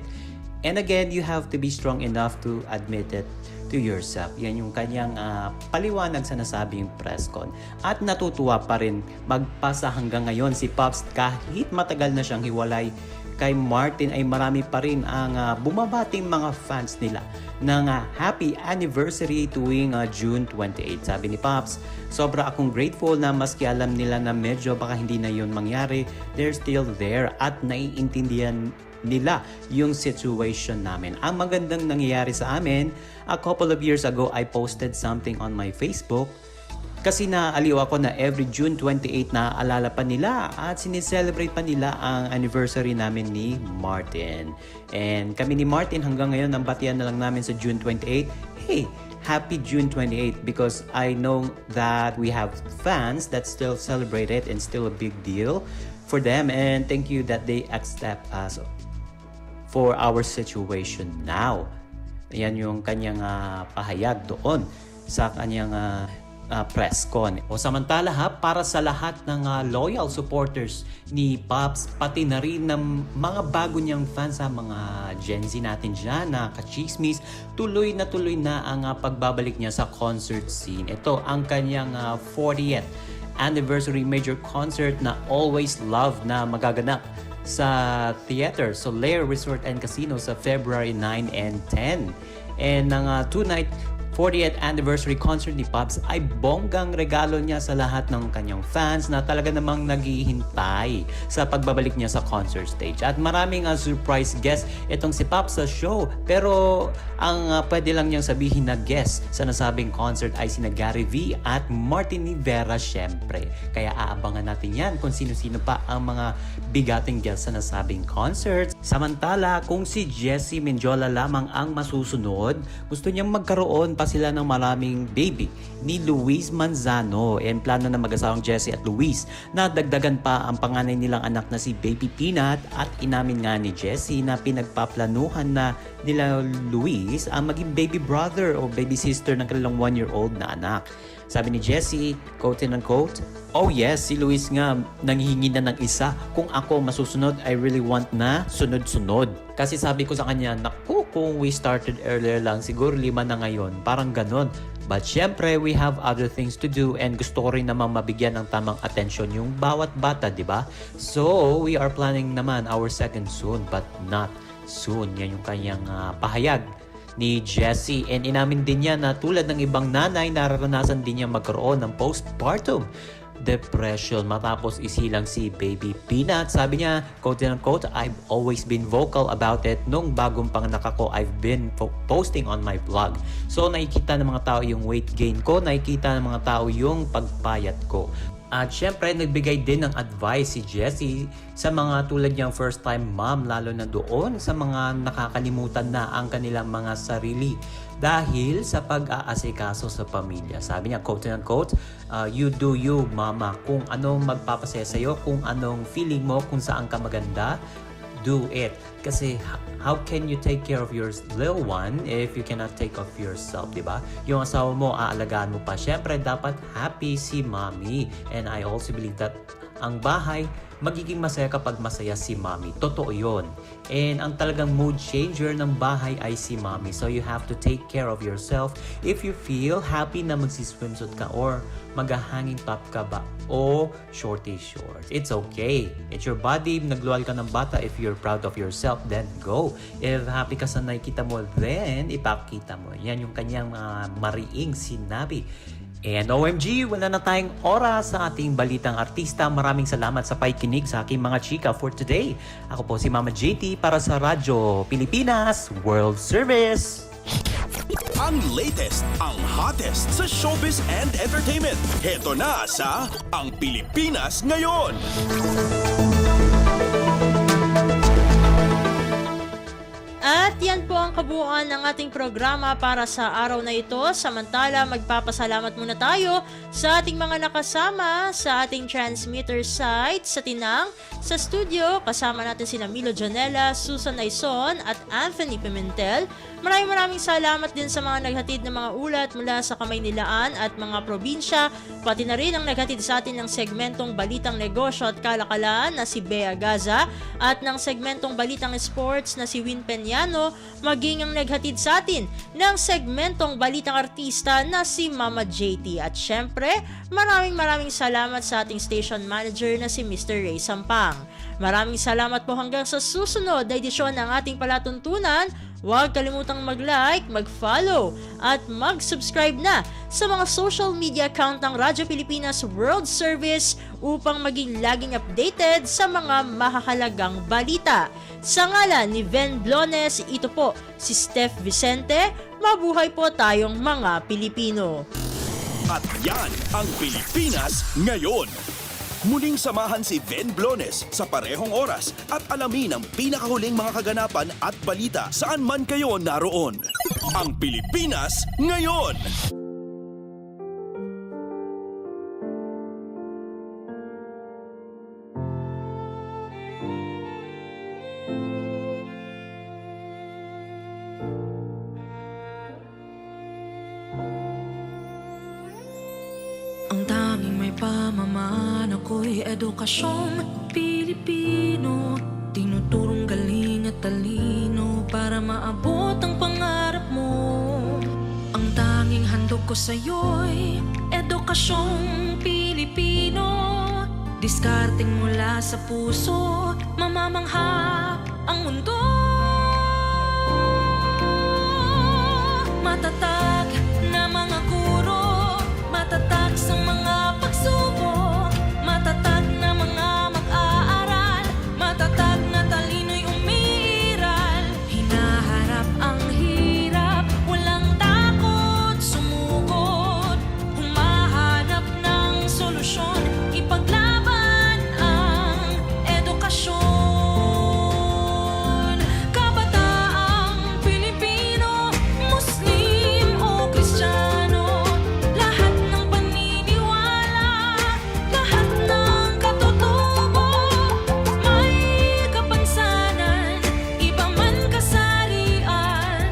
And again, you have to be strong enough to admit it to yourself. Yan yung kanyang paliwanag sa nasabing press con. At natutuwa pa rin magpasa hanggang ngayon si Pops kahit matagal na siyang hiwalay kay Martin ay marami pa rin ang bumabating mga fans nila ng happy anniversary tuwing June 28. Sabi ni Pops, sobra akong grateful na maski alam nila na medyo baka hindi na yun mangyari, they're still there at naiintindihan nila yung situation namin. Ang magandang nangyayari sa amin, a couple of years ago, I posted something on my Facebook kasi naaliw ako na every June 28 naaalala pa nila at sineselebrate pa nila ang anniversary namin ni Martin. And kami ni Martin hanggang ngayon, ang batian na lang namin sa June 28, hey, happy June 28 because I know that we have fans that still celebrate it and still a big deal for them, and thank you that they accept us for our situation now. Yan yung kanyang pahayag doon sa kanyang press con. O samantala para sa lahat ng loyal supporters ni Pops, pati na rin ng mga bago niyang fans, mga Gen Z natin dyan na kachismis, tuloy na ang pagbabalik niya sa concert scene. Ito ang kanyang 40th anniversary major concert na always love na magaganap sa theater Solaire Resort and Casino sa February 9 and 10. And ang 2-night 40th anniversary concert ni Pops ay bonggang regalo niya sa lahat ng kanyang fans na talaga namang naghihintay sa pagbabalik niya sa concert stage. At maraming surprise guest itong si Pops sa show. Pero ang pwede lang niyang sabihin na guest sa nasabing concert ay sina Gary V at Martin Rivera syempre. Kaya aabangan natin yan kung sino-sino pa ang mga bigating guest sa nasabing concert. Samantala, kung si Jessie Menjola lamang ang masusunod, gusto niyang magkaroon pa sila ng maraming baby ni Luis Manzano, and plano na mag-asawang Jessie at Luis na dagdagan pa ang panganay nilang anak na si Baby Peanut, at inamin nga ni Jessie na pinagpaplanuhan na nila Luis ang maging baby brother o baby sister ng kanilang 1-year-old na anak. Sabi ni Jessie, quote and unquote, "Oh yes, si Luis nga nanghihingi na ng isa. Kung ako masusunod, I really want na sunod-sunod." Kasi sabi ko sa kanya, naku, kung we started earlier lang, siguro 5 na ngayon. Parang ganon. But syempre, we have other things to do, and gusto ko rin naman mabigyan ng tamang atensyon yung bawat bata, di ba? So, we are planning naman our second soon, but not soon. Yan yung kanyang pahayag ni Jessie, and inamin din niya na tulad ng ibang nanay, nararanasan din niya magkaroon ng postpartum depression matapos isilang si Baby Peanut. Sabi niya, quote and unquote, "I've always been vocal about it. Nung bagong panganak ako, I've been posting on my blog." So nakikita ng mga tao yung weight gain ko, nakikita ng mga tao yung pagpayat ko. At syempre, nagbigay din ng advice si Jessie sa mga tulad niyang first-time mom, lalo na doon sa mga nakakalimutan na ang kanilang mga sarili dahil sa pag-aasikaso sa pamilya. Sabi niya, quote and unquote, "You do you, mama. Kung anong magpapasaya sa'yo, kung anong feeling mo, kung saan ka maganda, do it. Kasi how can you take care of your little one if you cannot take of yourself, di ba? Yung asawa mo, aalagaan mo pa. Syempre, dapat happy si mommy. And I also believe that ang bahay, magiging masaya kapag masaya si mommy. Totoo yun. And ang talagang mood changer ng bahay ay si mommy. So you have to take care of yourself. If you feel happy na magsiswimsuit ka or mag-hanging top ka ba o shorty shorts, it's okay. It's your body. Nagluwal ka ng bata. If you're proud of yourself, then go. If happy ka sa nakikita mo, then ipakita mo. Yan yung kanyang mariing sinabi. And OMG, wala na tayong oras sa ating balitang artista. Maraming salamat sa pakikinig sa aking mga chika for today. Ako po si Mama JT para sa Radyo Pilipinas World Service. Ang latest, ang hottest sa showbiz and entertainment. Heto na sa Ang Pilipinas Ngayon. At yan po ang kabuuan ng ating programa para sa araw na ito. Samantala, magpapasalamat muna tayo sa ating mga nakasama sa ating transmitter site sa Tinang. Sa studio, kasama natin sina Milo Janela, Susan Aison at Anthony Pimentel. Maraming salamat din sa mga naghatid ng mga ulat mula sa Kamaynilaan at mga probinsya, pati na rin ang naghatid sa atin ng segmentong Balitang Negosyo at Kalakalan na si Bea Gaza at ng segmentong Balitang Sports na si Win Peñano, maging maging ang naghatid sa atin ng segmentong Balitang Artista na si Mama JT. At syempre, maraming salamat sa ating station manager na si Mr. Ray Sampang. Maraming salamat po hanggang sa susunod na edisyon ng ating palatuntunan. Huwag kalimutang mag-like, mag-follow at mag-subscribe na sa mga social media account ng Radyo Pilipinas World Service upang maging laging updated sa mga mahahalagang balita. Sa ngalan ni Ven Blones, ito po si Steph Vicente. Mabuhay po tayong mga Pilipino. At yan ang Pilipinas ngayon. Muling samahan si Ven Blones sa parehong oras at alamin ang pinakahuling mga kaganapan at balita saan man kayo naroon. Ang Pilipinas ngayon! Ang tanging may pamamaan ako'y edukasyong Pilipino. Tinuturong galing at talino para maabot ang pangarap mo. Ang tanging handog ko sa'yo'y edukasyong Pilipino. Diskarteng mula sa puso, mamamangha ang mundo. Matatag na mga guro, matatag sa mga pagsubok, matatag na mga mag-aaral, matatag na talino'y umiiral. Hinaharap ang hirap, walang takot sumugod, humahanap ng solusyon, ipaglaban ang edukasyon. Kabataang Pilipino, Muslim o Kristiyano, lahat ng paniniwala, lahat ng katutubo, may kapansanan, iba man kasarian.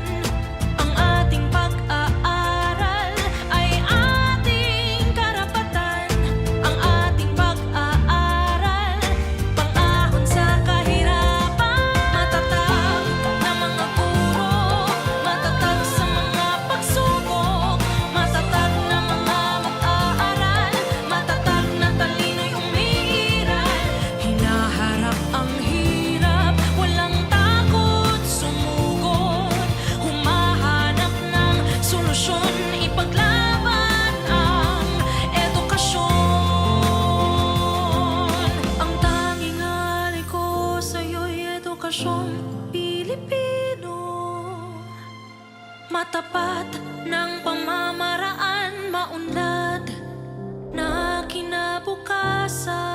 Ang ating pag-aaral ay ating karapatan. Ang ating pag-aaral, pang-ahon sa kahirapan. Matatag na mga guro, matatag sa mga pagsubok, matatag na mga mag-aaral, matatag na talino'y umiiral. Hinaharap ang hirap, walang takot sumugod, humahanap ng solusyon, ipaglaban ang edukasyon. Ang tanging alay ko sa'yo'y edukasyong Pilipino. Matapat ng pamamaraan, maunlad na kinabukasan.